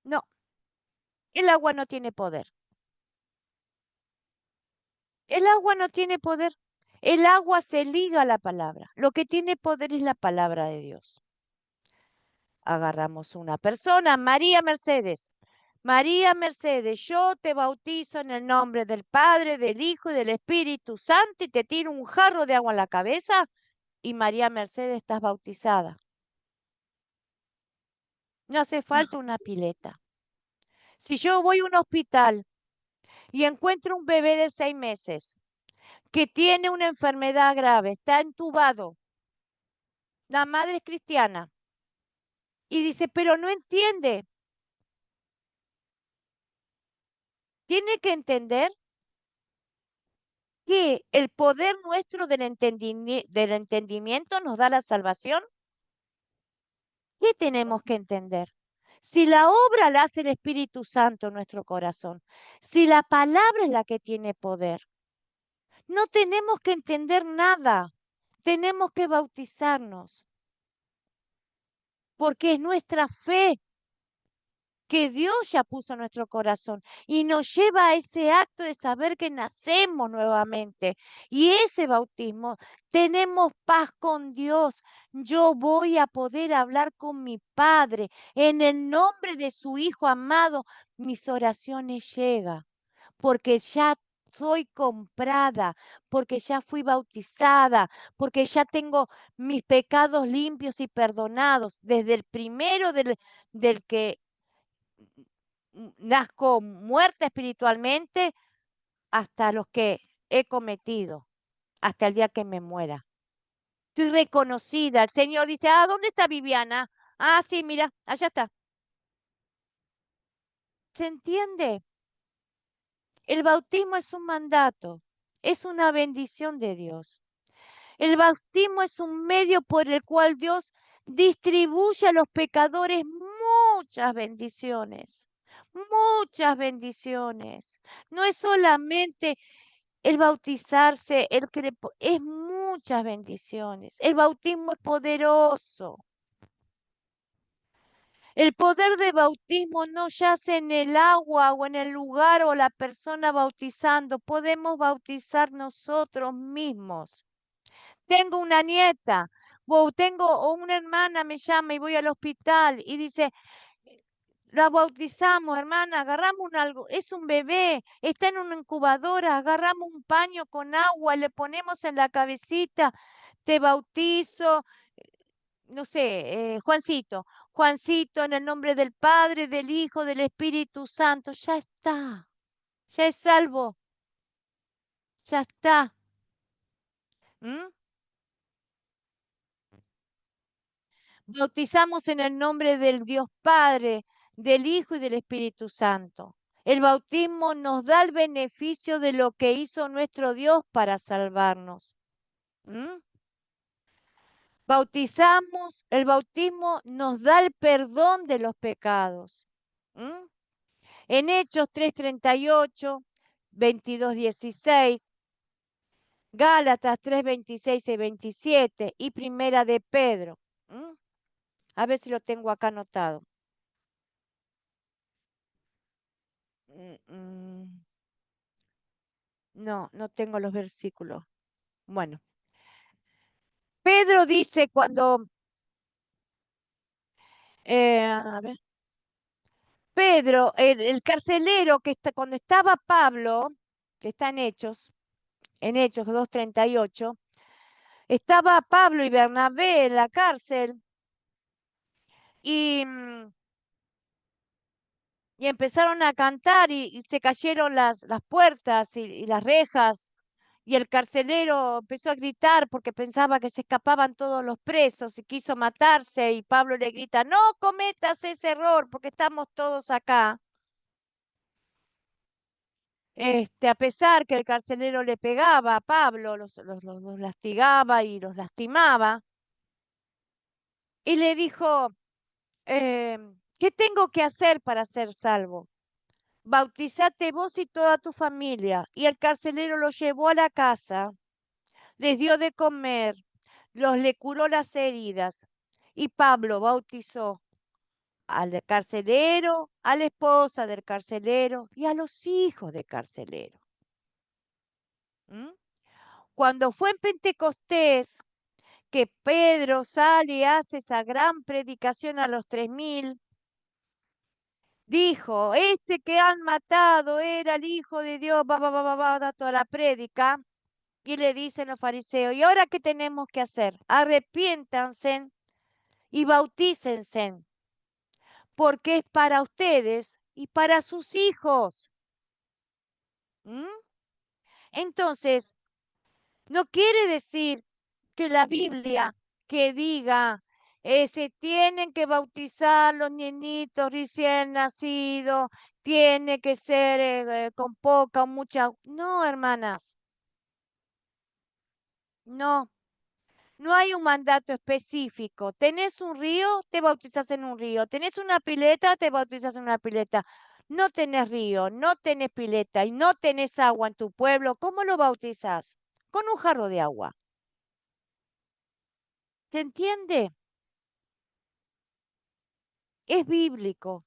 No, el agua no tiene poder. El agua no tiene poder. El agua se liga a la palabra. Lo que tiene poder es la palabra de Dios. Agarramos una persona, María Mercedes. María Mercedes, yo te bautizo en el nombre del Padre, del Hijo y del Espíritu Santo y te tiro un jarro de agua en la cabeza y María Mercedes estás bautizada. No hace falta una pileta. Si yo voy a un hospital y encuentro un bebé de 6 meses que tiene una enfermedad grave, está entubado, la madre es cristiana y dice, pero no entiende. Tiene que entender que el poder nuestro del entendimiento nos da la salvación. ¿Qué tenemos que entender? Si la obra la hace el Espíritu Santo en nuestro corazón, si la palabra es la que tiene poder, no tenemos que entender nada, tenemos que bautizarnos, porque es nuestra fe que Dios ya puso en nuestro corazón y nos lleva a ese acto de saber que nacemos nuevamente. Y ese bautismo, tenemos paz con Dios. Yo voy a poder hablar con mi Padre. En el nombre de su Hijo amado, mis oraciones llegan, porque ya soy comprada, porque ya fui bautizada, porque ya tengo mis pecados limpios y perdonados, desde el primero del que nazco muerta espiritualmente hasta los que he cometido, hasta el día que me muera. Estoy reconocida. El Señor dice, ¿dónde está Viviana? Sí, mira, allá está. ¿Se entiende? El bautismo es un mandato, es una bendición de Dios. El bautismo es un medio por el cual Dios distribuye a los pecadores muchas bendiciones, muchas bendiciones. No es solamente el bautizarse, es muchas bendiciones. El bautismo es poderoso. El poder de bautismo no yace en el agua o en el lugar o la persona bautizando. Podemos bautizar nosotros mismos. Tengo una nieta o una hermana me llama y voy al hospital y dice, la bautizamos, hermana, agarramos algo, es un bebé, está en una incubadora, agarramos un paño con agua, le ponemos en la cabecita, te bautizo, no sé, Juancito, Juancito, en el nombre del Padre, del Hijo, del Espíritu Santo, ya está, ya es salvo, ya está. ¿Mm? Bautizamos en el nombre del Dios Padre, del Hijo y del Espíritu Santo. El bautismo nos da el beneficio de lo que hizo nuestro Dios para salvarnos. ¿Mm? Bautizamos, el bautismo nos da el perdón de los pecados. ¿Mm? En Hechos 3:38, 22:16, Gálatas 3:26 y 27 y Primera de Pedro. ¿Mm? A ver si lo tengo acá anotado. No, no tengo los versículos. Bueno, Pedro dice cuando, a ver, Pedro, el carcelero cuando estaba Pablo, que está en Hechos 2:38, estaba Pablo y Bernabé en la cárcel y, y empezaron a cantar y se cayeron las puertas y las rejas. Y el carcelero empezó a gritar porque pensaba que se escapaban todos los presos y quiso matarse. Y Pablo le grita, no cometas ese error porque estamos todos acá. A pesar que el carcelero le pegaba a Pablo, los lastigaba y los lastimaba. Y le dijo, ¿qué tengo que hacer para ser salvo? Bautizate vos y toda tu familia. Y el carcelero lo llevó a la casa, les dio de comer, le curó las heridas. Y Pablo bautizó al carcelero, a la esposa del carcelero y a los hijos del carcelero. ¿Mm? Cuando fue en Pentecostés, que Pedro sale y hace esa gran predicación a los 3000, dijo, este que han matado era el Hijo de Dios, da toda la prédica. Y le dicen los fariseos, ¿y ahora qué tenemos que hacer? Arrepiéntanse y bautícense, porque es para ustedes y para sus hijos. ¿Mm? Entonces, no quiere decir que la Biblia que diga se tienen que bautizar los niñitos recién nacidos, tiene que ser con poca o mucha. No, hermanas, no. No hay un mandato específico. ¿Tenés un río? Te bautizas en un río. ¿Tenés una pileta? Te bautizas en una pileta. No tenés río, no tenés pileta y no tenés agua en tu pueblo. ¿Cómo lo bautizas? Con un jarro de agua. ¿Se entiende? Es bíblico.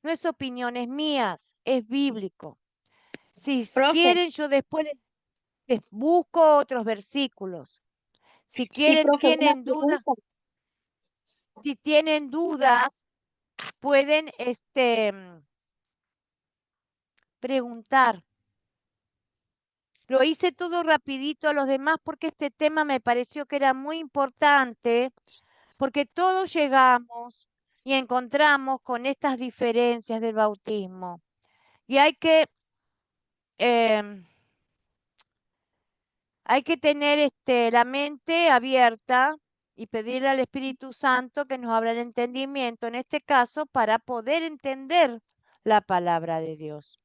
No es opiniones mías, es bíblico. Si Profe, quieren, yo después les busco otros versículos. Si sí, quieren, profe, una tienen dudas, pregunta. si tienen dudas, pueden preguntar. Lo hice todo rapidito a los demás porque este tema me pareció que era muy importante, porque todos llegamos y encontramos con estas diferencias del bautismo. Y em, hay que tener la mente abierta y pedirle al Espíritu Santo que nos abra el entendimiento, en este caso, para poder entender la palabra de Dios.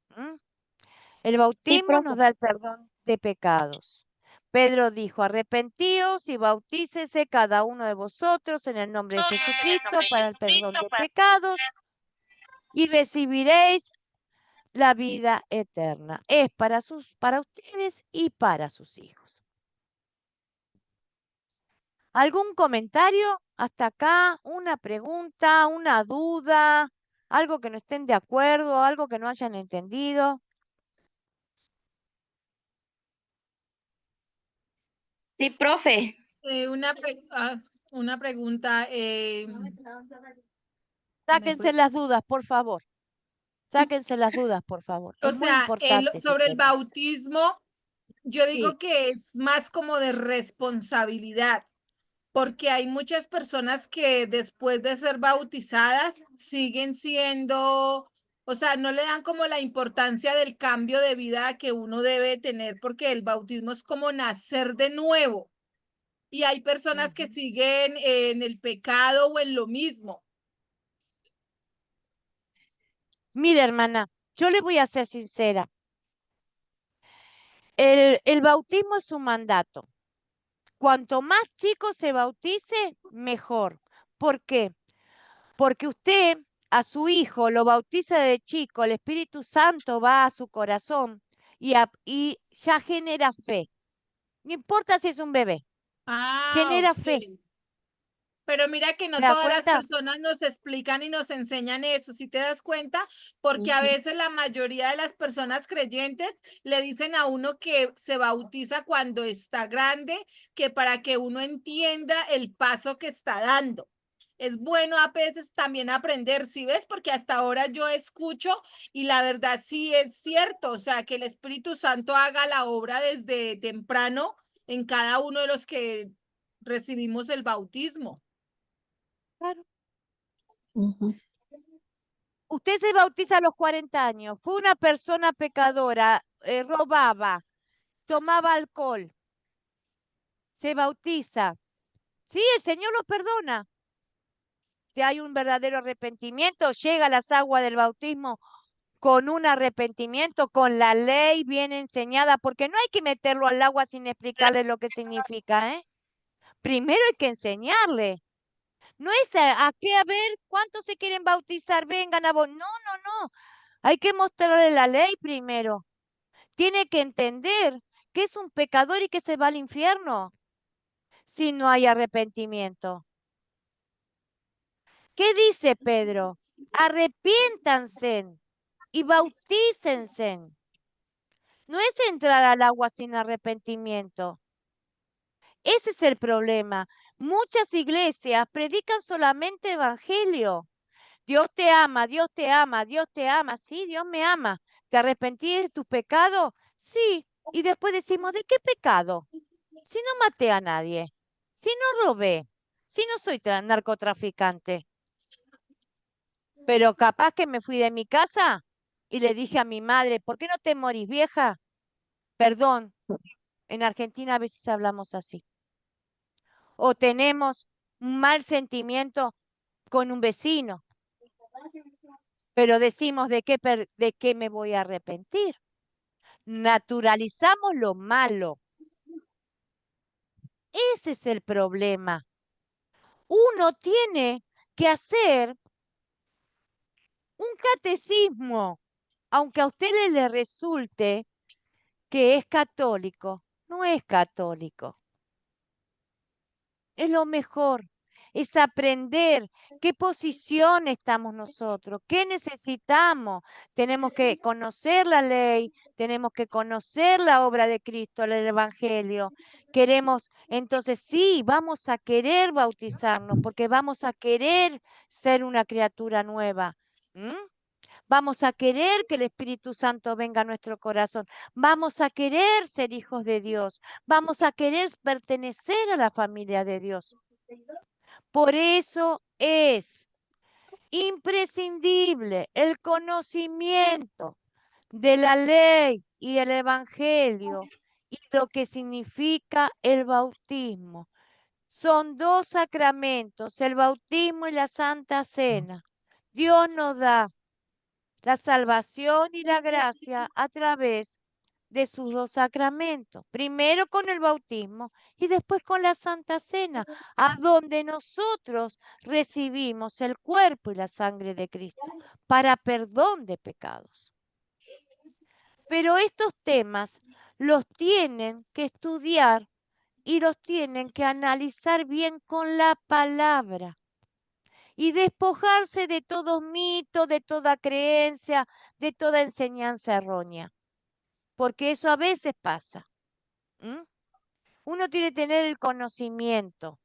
El Sí, bautismo profe. nos da el perdón de pecados. Pedro dijo, arrepentíos y bautícese cada uno de vosotros en el nombre de Jesucristo para el perdón de pecados y recibiréis la vida eterna. Es para ustedes y para sus hijos. ¿Algún comentario hasta acá? ¿Una pregunta? ¿Una duda? ¿Algo que no estén de acuerdo? ¿Algo que no hayan entendido? Sí, profe. Una pregunta. Se me Sáquense fue. las dudas, por favor. Sáquense las dudas, por favor. O Es muy sea, importante este sobre el tema. bautismo, yo Sí. digo que es más como de responsabilidad, porque hay muchas personas que después de ser bautizadas siguen siendo, o sea, no le dan como la importancia del cambio de vida que uno debe tener, porque el bautismo es como nacer de nuevo. Y hay personas que siguen en el pecado o en lo mismo. Mire, hermana, yo le voy a ser sincera. El bautismo es un mandato. Cuanto más chico se bautice, mejor. ¿Por qué? Porque usted a su hijo lo bautiza de chico, el Espíritu Santo va a su corazón y ya genera fe. No importa si es un bebé, Ah, genera fe. ok. Pero mira que ¿Se no da todas las cuenta? personas nos explican y nos enseñan eso, si te das cuenta, porque a veces la mayoría de las personas creyentes le dicen a uno que se bautiza cuando está grande, que para que uno entienda el paso que está dando. Es bueno a veces también aprender, ¿sí ves? Porque hasta ahora yo escucho y la verdad sí es cierto, o sea, que el Espíritu Santo haga la obra desde temprano en cada uno de los que recibimos el bautismo. Claro. Ujú. Usted se bautiza a los 40 años, fue una persona pecadora, robaba, tomaba alcohol, se bautiza. Sí, el Señor lo perdona. Si hay un verdadero arrepentimiento, llega a las aguas del bautismo con un arrepentimiento, con la ley bien enseñada, porque no hay que meterlo al agua sin explicarle lo que significa, ¿eh? Primero hay que enseñarle. No es a qué, a ver, ¿cuántos se quieren bautizar? Vengan a vos. No, no, no. Hay que mostrarle la ley primero. Tiene que entender que es un pecador y que se va al infierno si no hay arrepentimiento. ¿Qué dice Pedro? Arrepiéntanse y bautícense. No es entrar al agua sin arrepentimiento. Ese es el problema. Muchas iglesias predican solamente evangelio. Dios te ama, Dios te ama, Dios te ama. Sí, Dios me ama. ¿Te arrepentí de tus pecados? Sí. Y después decimos, ¿de qué pecado? Si no maté a nadie, si no robé, si no soy narcotraficante. Pero capaz que me fui de mi casa y le dije a mi madre, ¿por qué no te morís, vieja? Perdón, en Argentina a veces hablamos así. O tenemos un mal sentimiento con un vecino, pero decimos de qué me voy a arrepentir. Naturalizamos lo malo. Ese es el problema. Uno tiene que hacer un catecismo, aunque a usted le resulte que es católico, no es católico. Es lo mejor. es aprender qué posición estamos nosotros, qué necesitamos. Tenemos que conocer la ley, tenemos que conocer la obra de Cristo, el Evangelio. Queremos, entonces sí, vamos a querer bautizarnos porque vamos a querer ser una criatura nueva. ¿Mm? Vamos a querer que el Espíritu Santo venga a nuestro corazón. Vamos a querer ser hijos de Dios. Vamos a querer pertenecer a la familia de Dios. Por eso es imprescindible el conocimiento de la ley y el Evangelio y lo que significa el bautismo. Son dos sacramentos, el bautismo y la Santa Cena. Dios nos da la salvación y la gracia a través de sus dos sacramentos. Primero con el bautismo y después con la Santa Cena, a donde nosotros recibimos el cuerpo y la sangre de Cristo para perdón de pecados. Pero estos temas los tienen que estudiar y los tienen que analizar bien con la palabra y despojarse de todo mito, de toda creencia, de toda enseñanza errónea, porque eso a veces pasa. Uno tiene que tener el conocimiento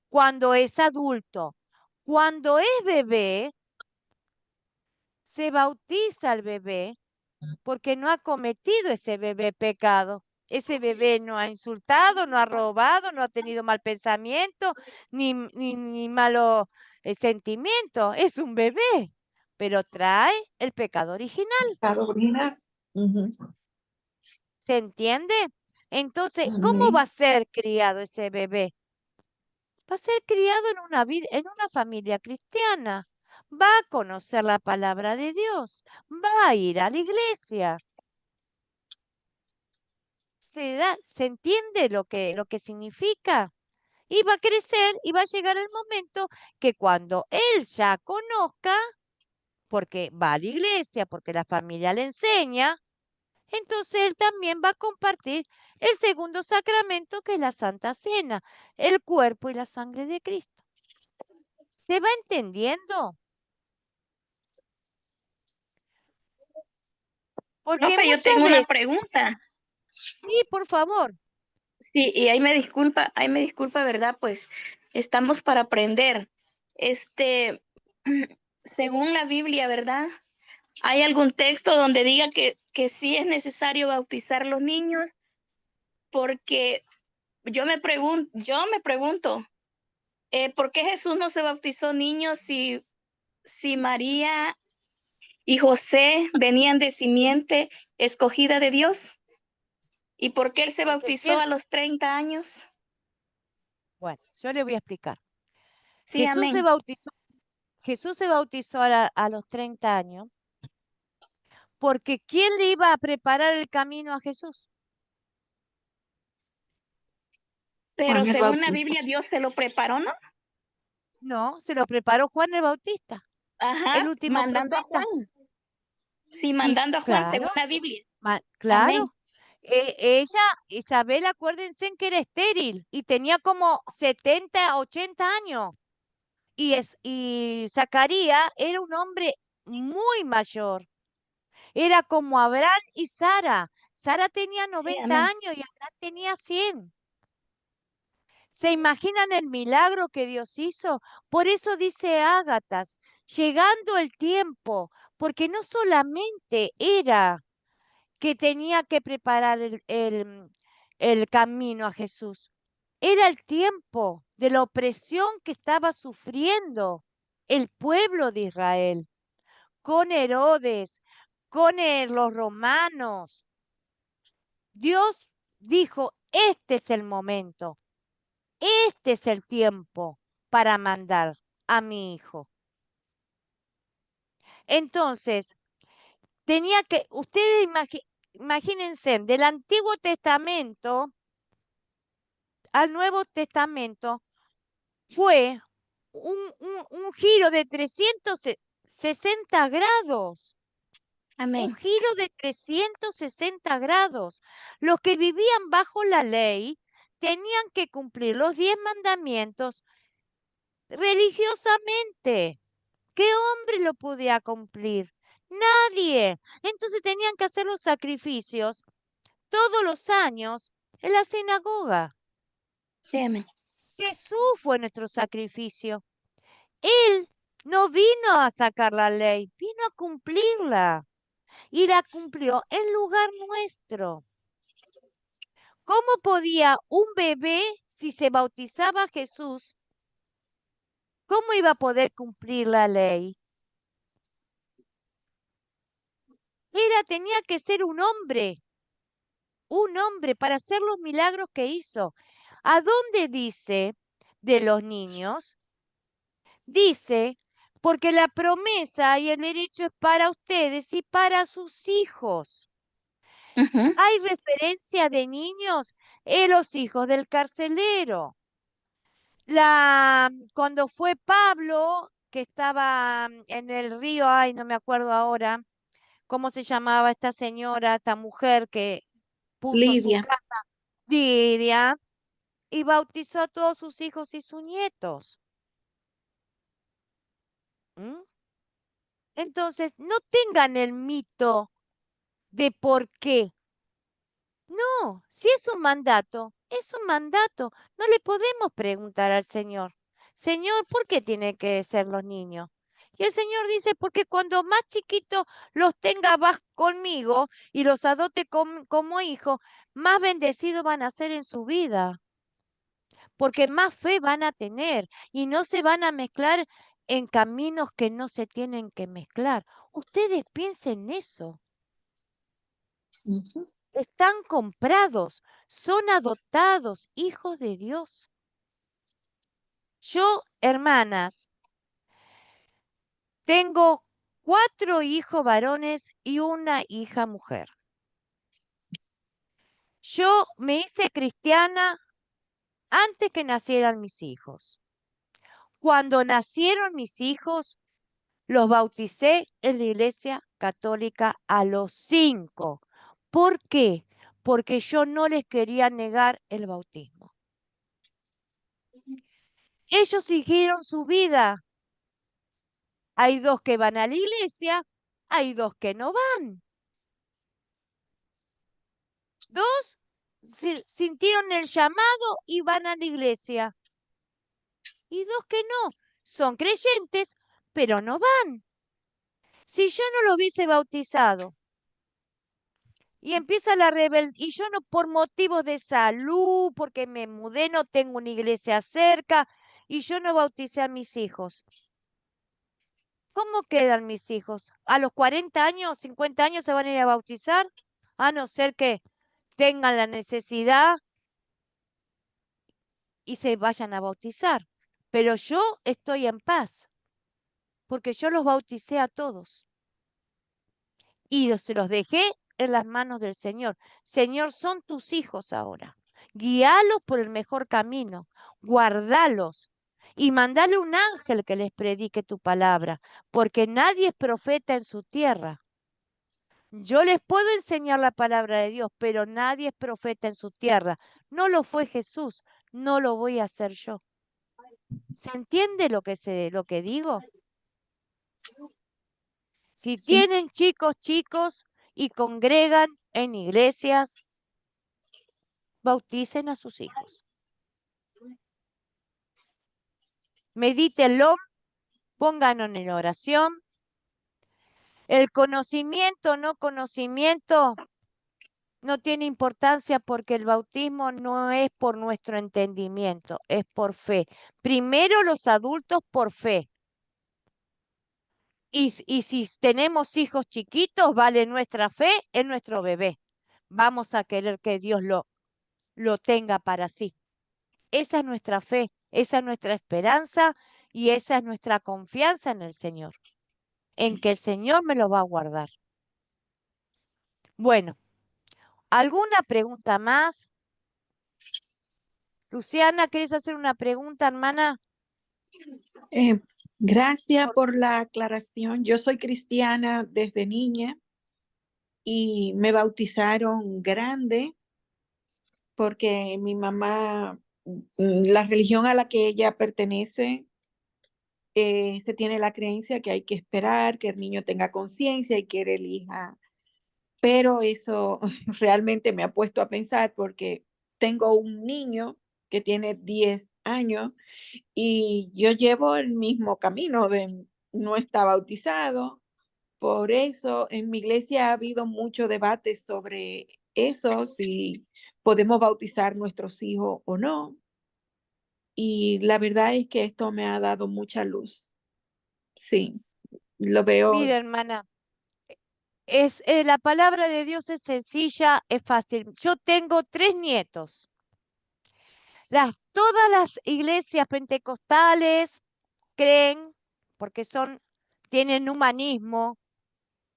cuando es adulto. Cuando es bebé, se bautiza al bebé porque no ha cometido ese bebé pecado. Ese bebé no ha insultado, no ha robado, no ha tenido mal pensamiento, ni malo sentimiento. Es un bebé, pero trae el pecado original. Pecado original. ¿Se entiende? Entonces, ¿cómo va a ser criado ese bebé? Va a ser criado en una familia cristiana. Va a conocer la palabra de Dios. Va a ir a la iglesia. ¿Se entiende lo que significa? Y va a crecer y va a llegar el momento que cuando él ya conozca, porque va a la iglesia, porque la familia le enseña, entonces él también va a compartir el segundo sacramento, que es la Santa Cena, el cuerpo y la sangre de Cristo. ¿Se va entendiendo? Porque Profe, yo muchas tengo una veces, pregunta. sí, por favor, Sí, y ahí me disculpa, ¿verdad? Pues estamos para aprender. Según la Biblia, ¿verdad? ¿Hay algún texto donde diga que sí es necesario bautizar los niños? Porque yo me pregunto, ¿por qué Jesús no se bautizó niños si María y José venían de simiente escogida de Dios? ¿Y por qué él se porque bautizó a los 30 años? bueno, yo le voy a explicar. Sí, amén. Jesús se bautizó a los 30 años porque ¿quién le iba a preparar el camino a Jesús? Pero Juan el según la Bautista. Biblia, Dios se lo preparó, ¿no? No, se lo preparó Juan el Bautista, Ajá, el último mandando a profeta. Juan. Sí, Y mandando a Juan según claro, la Biblia. Amén. claro. Ella, Isabel, acuérdense que era estéril y tenía como 70, 80 años. Y Zacarías era un hombre muy mayor. Era como Abraham y Sara. Sara tenía Sí, 90 amén. años y Abraham tenía 100. ¿Se imaginan el milagro que Dios hizo? Por eso dice Ágatas, llegando el tiempo, porque no solamente era que tenía que preparar el camino a Jesús, era el tiempo de la opresión que estaba sufriendo el pueblo de Israel, con Herodes, con los romanos. Dios dijo, este es el momento. Este es el tiempo para mandar a mi hijo. Entonces, ustedes imagínense, del Antiguo Testamento al Nuevo Testamento fue un giro de 360 grados. Amén. Un giro de 360 grados. Los que vivían bajo la ley tenían que cumplir los 10 mandamientos religiosamente. ¿Qué hombre lo podía cumplir? Nadie. Entonces tenían que hacer los sacrificios todos los años en la sinagoga. Sí, amén. Jesús fue nuestro sacrificio. Él no vino a sacar la ley, vino a cumplirla. Y la cumplió en lugar nuestro. ¿Cómo podía un bebé, si se bautizaba Jesús, cómo iba a poder cumplir la ley? Tenía que ser un hombre para hacer los milagros que hizo. ¿A dónde dice de los niños? Dice, porque la promesa y el derecho es para ustedes y para sus hijos. Ujú. Hay referencia de niños en los hijos del carcelero. Cuando fue Pablo, que estaba en el río, ay, no me acuerdo ahora, ¿cómo se llamaba esta señora, esta mujer que puso su Lidia. casa? Lidia, y bautizó a todos sus hijos y sus nietos. ¿Mm? Entonces, no tengan el mito de por qué. No, si es un mandato, es un mandato. No le podemos preguntar al Señor, Señor, ¿por qué tienen que ser los niños? Y el Señor dice, porque cuando más chiquitos los tenga conmigo y los adopte como hijos, más bendecidos van a ser en su vida, porque más fe van a tener y no se van a mezclar en caminos que no se tienen que mezclar. Ustedes piensen eso. Ujú. Están comprados, son adoptados, hijos de Dios. Yo, hermanas, tengo 4 hijos varones y una hija mujer. Yo me hice cristiana antes que nacieran mis hijos. Cuando nacieron mis hijos, los bauticé en la iglesia católica a los 5. ¿Por qué? Porque yo no les quería negar el bautismo. Ellos siguieron su vida. Hay 2 que van a la iglesia, hay 2 que no van. 2 sintieron el llamado y van a la iglesia. Y 2 que no, son creyentes, pero no van. Si yo no lo hubiese bautizado y empieza la rebelión, y yo no por motivos de salud, porque me mudé, no tengo una iglesia cerca, y yo no bauticé a mis hijos. ¿Cómo quedan mis hijos? ¿A los 40 años, 50 años se van a ir a bautizar? A no ser que tengan la necesidad y se vayan a bautizar. Pero yo estoy en paz, porque yo los bauticé a todos. Y se los dejé en las manos del Señor. Señor, son tus hijos ahora. Guíalos por el mejor camino. Guardalos. Y mandale un ángel que les predique tu palabra, porque nadie es profeta en su tierra. Yo les puedo enseñar la palabra de Dios, pero nadie es profeta en su tierra. No lo fue Jesús, no lo voy a hacer yo. ¿Se entiende lo que digo? Si Sí. tienen chicos y congregan en iglesias, bauticen a sus hijos. Medítenlo, pónganlo en oración. El conocimiento, no conocimiento, no tiene importancia porque el bautismo no es por nuestro entendimiento, es por fe. Primero los adultos por fe. Y si tenemos hijos chiquitos, vale nuestra fe en nuestro bebé. Vamos a querer que Dios lo tenga para sí. Esa es nuestra fe, esa es nuestra esperanza y esa es nuestra confianza en el Señor, en que el Señor me lo va a guardar. Bueno, ¿alguna pregunta más? Luciana, ¿quieres hacer una pregunta, hermana? Gracias por la aclaración. Yo soy cristiana desde niña y me bautizaron grande porque mi mamá, la religión a la que ella pertenece, se tiene la creencia que hay que esperar que el niño tenga conciencia y que él elija. Pero eso realmente me ha puesto a pensar porque tengo un niño que tiene 10 años y yo llevo el mismo camino de no está bautizado. Por eso en mi iglesia ha habido mucho debate sobre eso, si podemos bautizar nuestros hijos o no. Y la verdad es que esto me ha dado mucha luz. Sí, lo veo. Mira, hermana, la palabra de Dios es sencilla, es fácil. Yo tengo 3 nietos. Todas las iglesias pentecostales creen, porque tienen humanismo.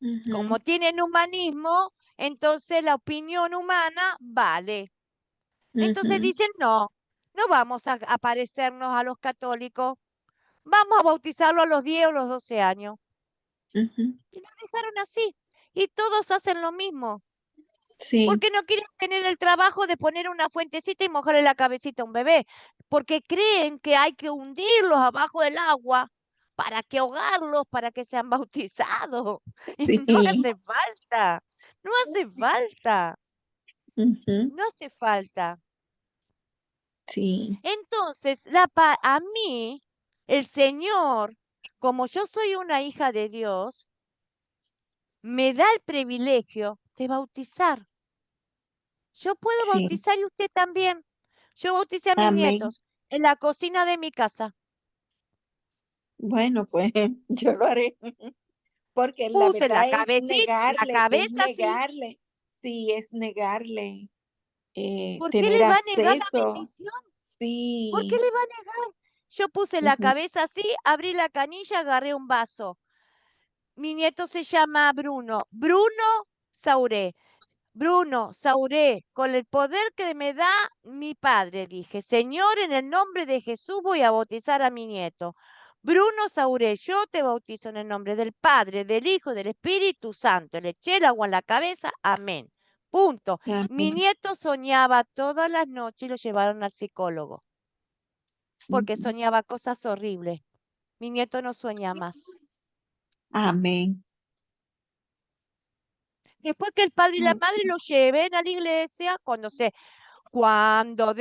Ujú, Como tienen humanismo, entonces la opinión humana vale. Entonces ujú, dicen, no, no vamos a parecernos a los católicos, vamos a bautizarlo a los 10 o los 12 años. ujú. Y lo dejaron así. Y todos hacen lo mismo. Sí, Porque no quieren tener el trabajo de poner una fuentecita y mojarle la cabecita a un bebé. Porque creen que hay que hundirlos abajo del agua para que ahogarlos, para que sean bautizados. Y no sí. hace falta. No hace falta. Ujú, No hace falta. sí, Entonces, a mí, el Señor, como yo soy una hija de Dios, me da el privilegio de bautizar. Yo puedo sí. bautizar y usted también. Yo bauticé a mis Amén. nietos en la cocina de mi casa. Bueno, pues yo lo haré, porque la Puse verdad la es cabeza así. negarle, sí, es negarle ¿Por qué tener le va a negar la acceso, bendición? ¿Por qué sí. le va a negar? Yo puse la Ujú, cabeza así, abrí la canilla, agarré un vaso. Mi nieto se llama Bruno. Bruno Sauré. Bruno, Sauré, con el poder que me da mi padre, dije, Señor, en el nombre de Jesús voy a bautizar a mi nieto. Bruno Sauré, yo te bautizo en el nombre del Padre, del Hijo y del Espíritu Santo. Le eché el agua en la cabeza, amén. Punto. Mi amén. nieto soñaba todas las noches y lo llevaron al psicólogo, porque Ujú, soñaba cosas horribles. Mi nieto no sueña más. amén. Después que el padre y la madre lo lleven a la iglesia, cuando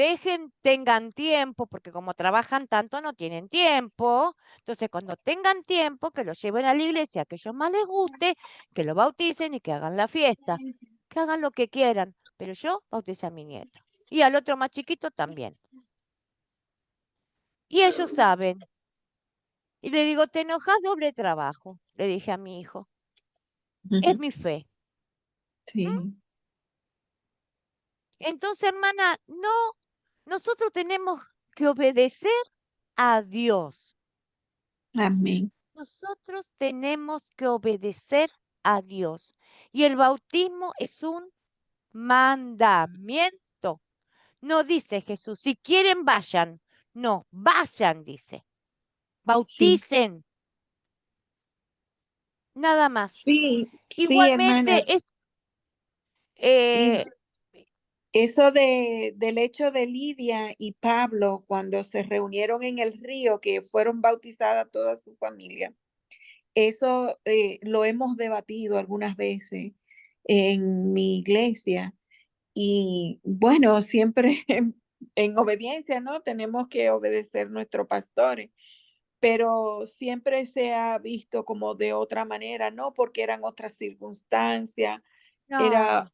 tengan tiempo, porque como trabajan tanto no tienen tiempo, entonces cuando tengan tiempo, que lo lleven a la iglesia, que a ellos más les guste, que lo bauticen y que hagan la fiesta, que hagan lo que quieran, pero yo bauticé a mi nieto y al otro más chiquito también. Y ellos saben. Y le digo, te enojas, doble trabajo, le dije a mi hijo. Es Ujú, mi fe. ¿M? sí, Entonces, hermana, no, nosotros tenemos que obedecer a Dios. amén. Nosotros tenemos que obedecer a Dios. Y el bautismo es un mandamiento. No dice Jesús, si quieren vayan. No, vayan, dice. Sí, Bauticen, nada más. sí, sí, hermana. Igualmente es, Y eh, eso del hecho de Lidia y Pablo cuando se reunieron en el río, que fueron bautizadas toda su familia, eso lo hemos debatido algunas veces en mi iglesia y bueno, siempre en obediencia, ¿no? Tenemos que obedecer nuestros pastores, pero siempre se ha visto como de otra manera, ¿no? Porque eran otras circunstancias, era. no.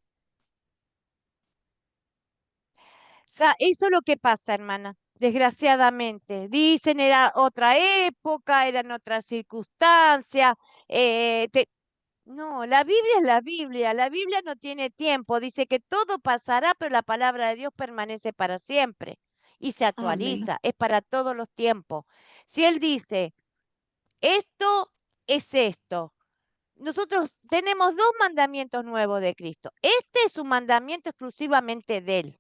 Eso es lo que pasa, hermana, desgraciadamente. Dicen era otra época, eran otras circunstancias. eh, te- No, la Biblia es la Biblia no tiene tiempo, dice que todo pasará, pero la palabra de Dios permanece para siempre y se Amén. actualiza, es para todos los tiempos. Si Él dice, esto es esto, nosotros tenemos 2 mandamientos nuevos de Cristo. Este es un mandamiento exclusivamente de Él,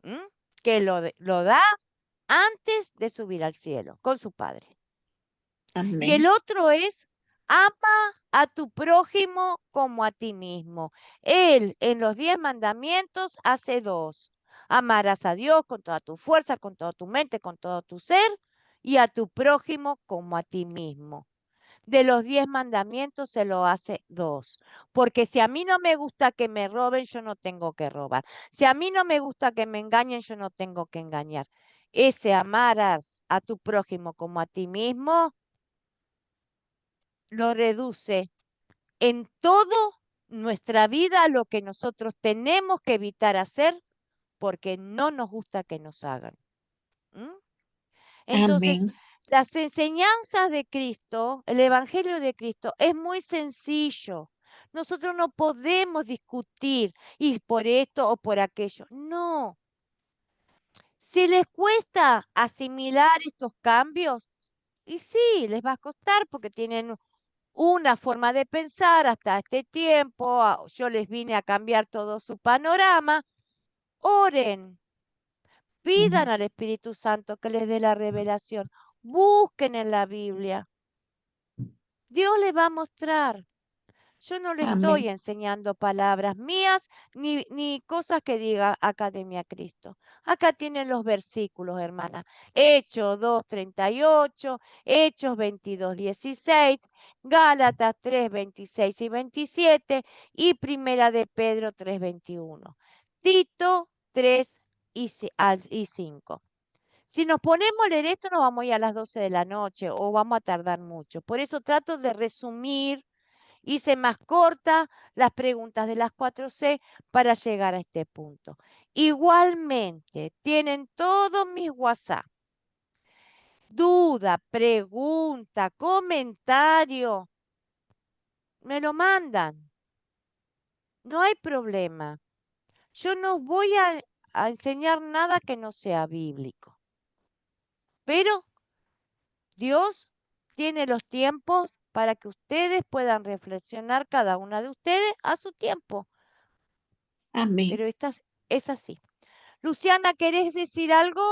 ¿m? Que lo da antes de subir al cielo con su Padre. Y el Amén. otro es, ama a tu prójimo como a ti mismo. Él en los 10 mandamientos hace 2. Amarás a Dios con toda tu fuerza, con toda tu mente, con todo tu ser y a tu prójimo como a ti mismo. De los 10 mandamientos se lo hace 2. Porque si a mí no me gusta que me roben, yo no tengo que robar. Si a mí no me gusta que me engañen, yo no tengo que engañar. Ese amar a tu prójimo como a ti mismo lo reduce en todo nuestra vida a lo que nosotros tenemos que evitar hacer porque no nos gusta que nos hagan. ¿Mm? Entonces, Amén. las enseñanzas de Cristo, el Evangelio de Cristo, es muy sencillo. Nosotros no podemos discutir y por esto o por aquello. No. Si les cuesta asimilar estos cambios, y sí, les va a costar porque tienen una forma de pensar hasta este tiempo. Yo les vine a cambiar todo su panorama. Oren, pidan al Espíritu Santo que les dé la revelación. Busquen en la Biblia. Dios les va a mostrar. Yo no le estoy Amén. enseñando palabras mías ni cosas que diga Academia Cristo. Acá tienen los versículos, hermana. Hechos 2:38, Hechos 22:16, Gálatas 3:26 y 27 y Primera de Pedro 3:21. Tito 3 y 5. Si nos ponemos a leer esto, nos vamos a ir a las 12 de la noche o vamos a tardar mucho. Por eso trato de resumir. Hice más cortas las preguntas de las 4C para llegar a este punto. Igualmente, tienen todos mis WhatsApp. Duda, pregunta, comentario, me lo mandan. No hay problema. Yo no voy a enseñar nada que no sea bíblico. Pero Dios tiene los tiempos para que ustedes puedan reflexionar cada una de ustedes a su tiempo. Amén. Pero es así. Luciana, ¿querés decir algo?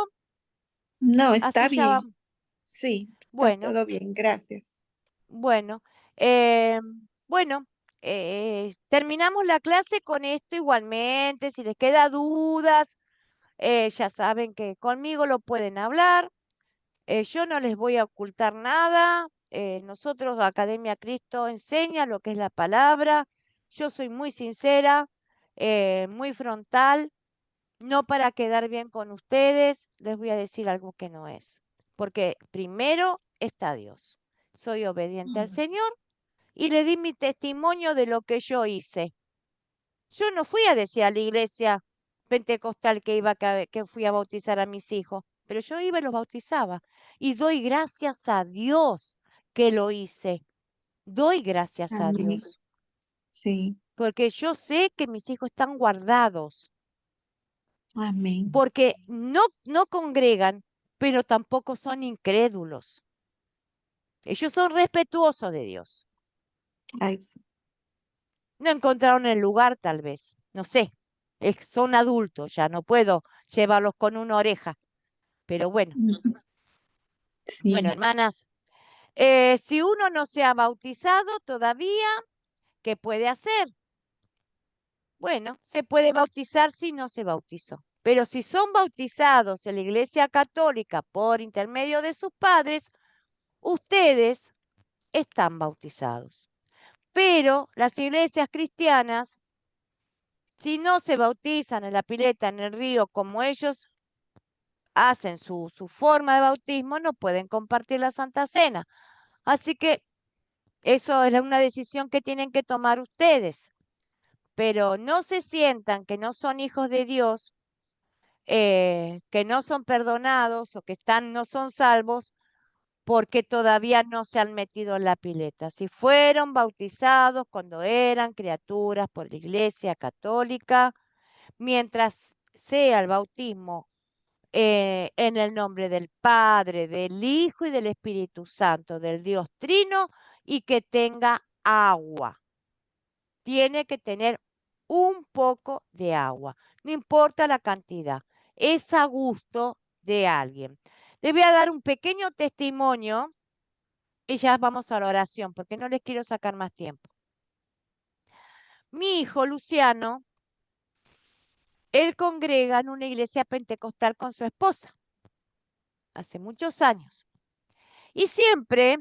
No, está Así ya bien. vamos. Sí, está Bueno, todo bien. Gracias. bueno. eh, bueno, terminamos la clase con esto igualmente. Si les queda dudas, ya saben que conmigo lo pueden hablar. Yo no les voy a ocultar nada. Nosotros, Academia Cristo, enseña lo que es la palabra. Yo soy muy sincera, muy frontal. No para quedar bien con ustedes, les voy a decir algo que no es. Porque primero está Dios. Soy obediente al Señor y le di mi testimonio de lo que yo hice. Yo no fui a decir a la iglesia pentecostal que fui a bautizar a mis hijos, pero yo iba y los bautizaba. Y doy gracias a Dios que lo hice. Doy gracias a Amén. Dios. Sí. Porque yo sé que mis hijos están guardados. Amén. Porque no congregan, pero tampoco son incrédulos. Ellos son respetuosos de Dios. Ay, sí. No encontraron el lugar, tal vez. No sé. Son adultos, ya no puedo llevarlos con una oreja. Pero bueno, Sí. hermanas, si uno no se ha bautizado todavía, ¿qué puede hacer? Bueno, se puede bautizar si no se bautizó. Pero si son bautizados en la Iglesia Católica por intermedio de sus padres, ustedes están bautizados. Pero las iglesias cristianas, si no se bautizan en la pileta, en el río, como ellos hacen su forma de bautismo, no pueden compartir la Santa Cena. Así que eso es una decisión que tienen que tomar ustedes. Pero no se sientan que no son hijos de Dios, que no son perdonados o que no son salvos porque todavía no se han metido en la pileta. Si fueron bautizados cuando eran criaturas por la Iglesia Católica, mientras sea el bautismo en el nombre del Padre, del Hijo y del Espíritu Santo, del Dios Trino, y que tenga agua. Tiene que tener un poco de agua, no importa la cantidad, es a gusto de alguien. Les voy a dar un pequeño testimonio y ya vamos a la oración, porque no les quiero sacar más tiempo. Mi hijo Luciano, él congrega en una iglesia pentecostal con su esposa, hace muchos años. Y siempre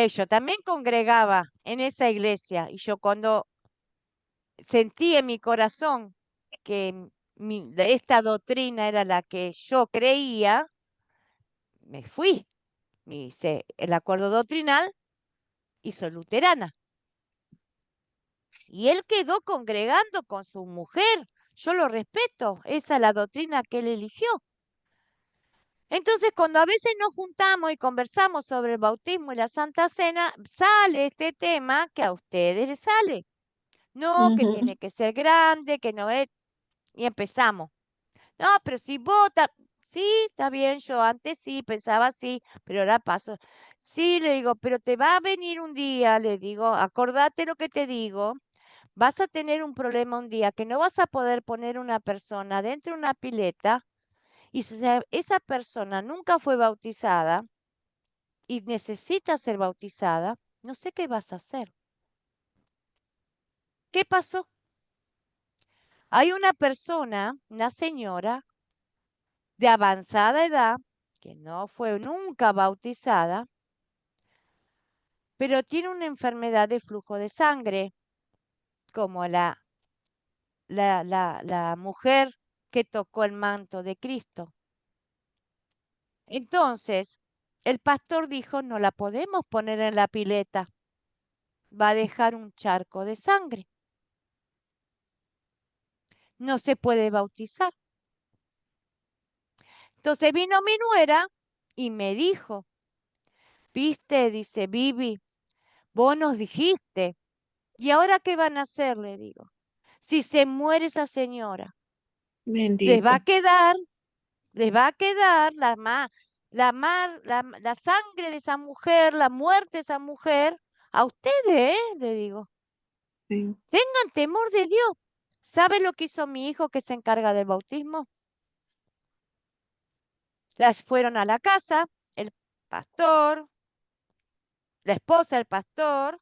yo también congregaba en esa iglesia, y yo cuando sentí en mi corazón que esta doctrina era la que yo creía, me fui. Me hice el acuerdo doctrinal y soy luterana. Y él quedó congregando con su mujer. Yo lo respeto, esa es la doctrina que él eligió. Entonces, cuando a veces nos juntamos y conversamos sobre el bautismo y la Santa Cena, sale este tema que a ustedes les sale. No, que tiene que ser grande, que no es. Y empezamos. No, pero si vota, sí, está bien, yo antes sí pensaba así, pero ahora paso. Sí, le digo, pero te va a venir un día, le digo, acordate lo que te digo, vas a tener un problema un día que no vas a poder poner una persona dentro de una pileta y si esa persona nunca fue bautizada y necesita ser bautizada, no sé qué vas a hacer. ¿Qué pasó? Hay una persona, una señora de avanzada edad, que no fue nunca bautizada, pero tiene una enfermedad de flujo de sangre, como la mujer que tocó el manto de Cristo. Entonces, el pastor dijo, no la podemos poner en la pileta, va a dejar un charco de sangre. No se puede bautizar. Entonces vino mi nuera y me dijo, viste, dice Vivi, vos nos dijiste, ¿y ahora qué van a hacer? Le digo. Si se muere esa señora, les va a Bendito. quedar, les va a quedar la sangre de esa mujer, la muerte de esa mujer, a ustedes, le digo. Sí. Tengan temor de Dios. ¿Sabe lo que hizo mi hijo que se encarga del bautismo? Las fueron a la casa, el pastor, la esposa del pastor,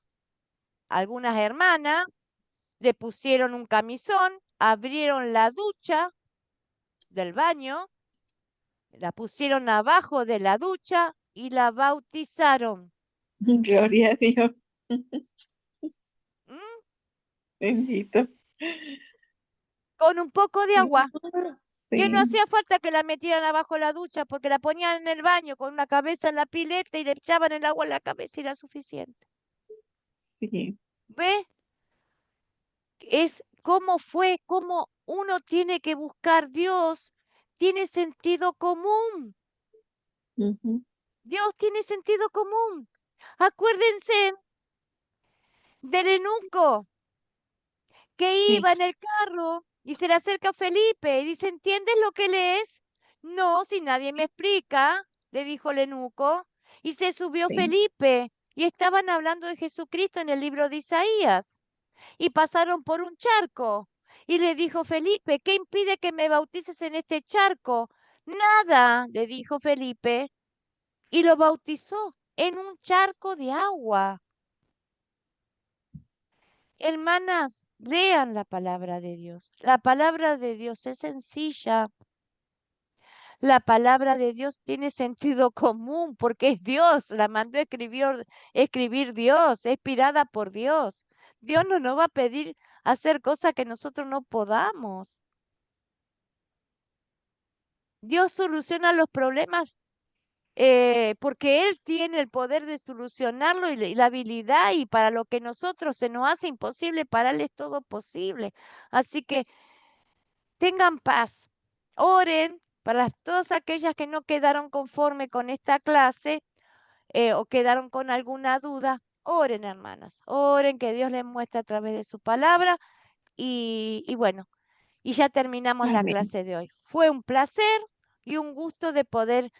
algunas hermanas, le pusieron un camisón, abrieron la ducha del baño, la pusieron abajo de la ducha y la bautizaron. Gloria a Dios. ¿Mm? Bendito. Con un poco de agua, que no Sí, hacía falta que la metieran abajo de la ducha, porque la ponían en el baño con una cabeza en la pileta y le echaban el agua en la cabeza y era suficiente. sí. ¿Ve? Es cómo fue, cómo uno tiene que buscar Dios. Tiene sentido común. Ujú. Dios tiene sentido común. Acuérdense del eunuco que Sí, iba en el carro y se le acerca a Felipe y dice, ¿entiendes lo que lees? No, si nadie me explica, le dijo el eunuco. Y se subió sí. Felipe y estaban hablando de Jesucristo en el libro de Isaías. Y pasaron por un charco. Y le dijo Felipe, ¿qué impide que me bautices en este charco? Nada, le dijo Felipe. Y lo bautizó en un charco de agua. Hermanas, lean la palabra de Dios. La palabra de Dios es sencilla. La palabra de Dios tiene sentido común porque es Dios. La mandó a escribir Dios, es inspirada por Dios. Dios no nos va a pedir hacer cosas que nosotros no podamos. Dios soluciona los problemas porque Él tiene el poder de solucionarlo y la habilidad y para lo que nosotros se nos hace imposible, para Él es todo posible. Así que tengan paz, oren para todas aquellas que no quedaron conforme con esta clase o quedaron con alguna duda. Oren, hermanas, oren que Dios les muestre a través de su palabra y bueno, y ya terminamos la Amén. clase de hoy. Fue un placer y un gusto de poder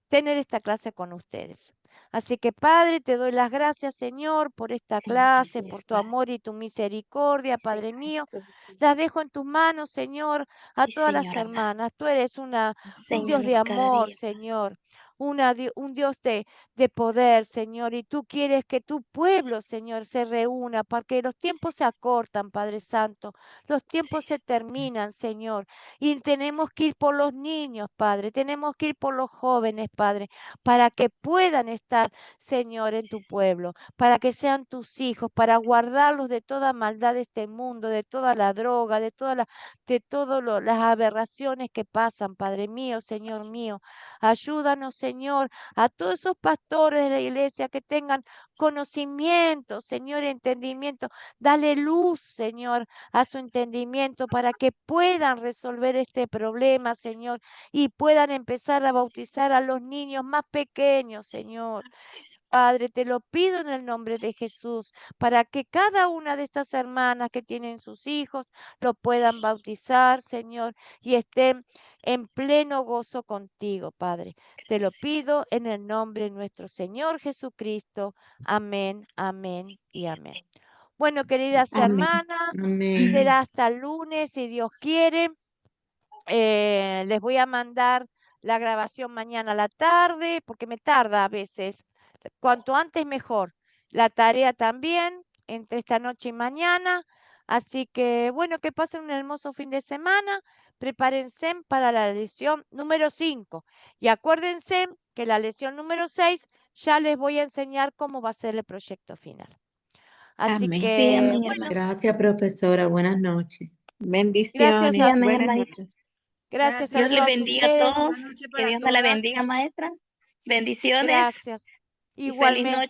tener esta clase con ustedes. Así que, Padre, te doy las gracias, Señor, por esta Sí, clase, así por es, tu Padre. amor y tu misericordia, Sí, Padre Padre. mío. Las dejo en tus manos, Señor, a Sí, todas las Señor amado. hermanas. Tú eres un Dios de Enséñanos cada amor, día. Señor. un Dios de poder, Señor, y tú quieres que tu pueblo, Señor, se reúna, porque los tiempos se acortan, Padre Santo, los tiempos se terminan, Señor, y tenemos que ir por los niños, Padre, tenemos que ir por los jóvenes, Padre, para que puedan estar, Señor, en tu pueblo, para que sean tus hijos, para guardarlos de toda maldad de este mundo, de toda la droga, de todas las aberraciones que pasan, Padre mío, Señor mío. Ayúdanos, Señor, a todos esos pastores de la iglesia que tengan conocimiento, Señor, entendimiento. Dale luz, Señor, a su entendimiento para que puedan resolver este problema, Señor, y puedan empezar a bautizar a los niños más pequeños, Señor. Padre, te lo pido en el nombre de Jesús, para que cada una de estas hermanas que tienen sus hijos lo puedan bautizar, Señor, y estén en pleno gozo contigo, Padre. Te lo pido en el nombre de nuestro Señor Jesucristo. Amén, amén y amén. Bueno, queridas hermanas, será hasta el lunes, si Dios quiere. Les voy a mandar la grabación mañana a la tarde, porque me tarda a veces. Cuanto antes mejor. La tarea también, entre esta noche y mañana. Así que, bueno, que pasen un hermoso fin de semana. Prepárense para la lección número 5. Y acuérdense que la lección número 6 ya les voy a enseñar cómo va a ser el proyecto final. Así Amén. Sí, que, amén, bueno, hermana. Gracias, profesora. Buenas noches. Bendiciones. Sí, amén, Buenas hermanita. noches. gracias a Dios les todos bendiga a ustedes. todos. Buenas noches Que para Dios me la todas. bendiga, maestra. Bendiciones Gracias. y feliz Igualmente. noche.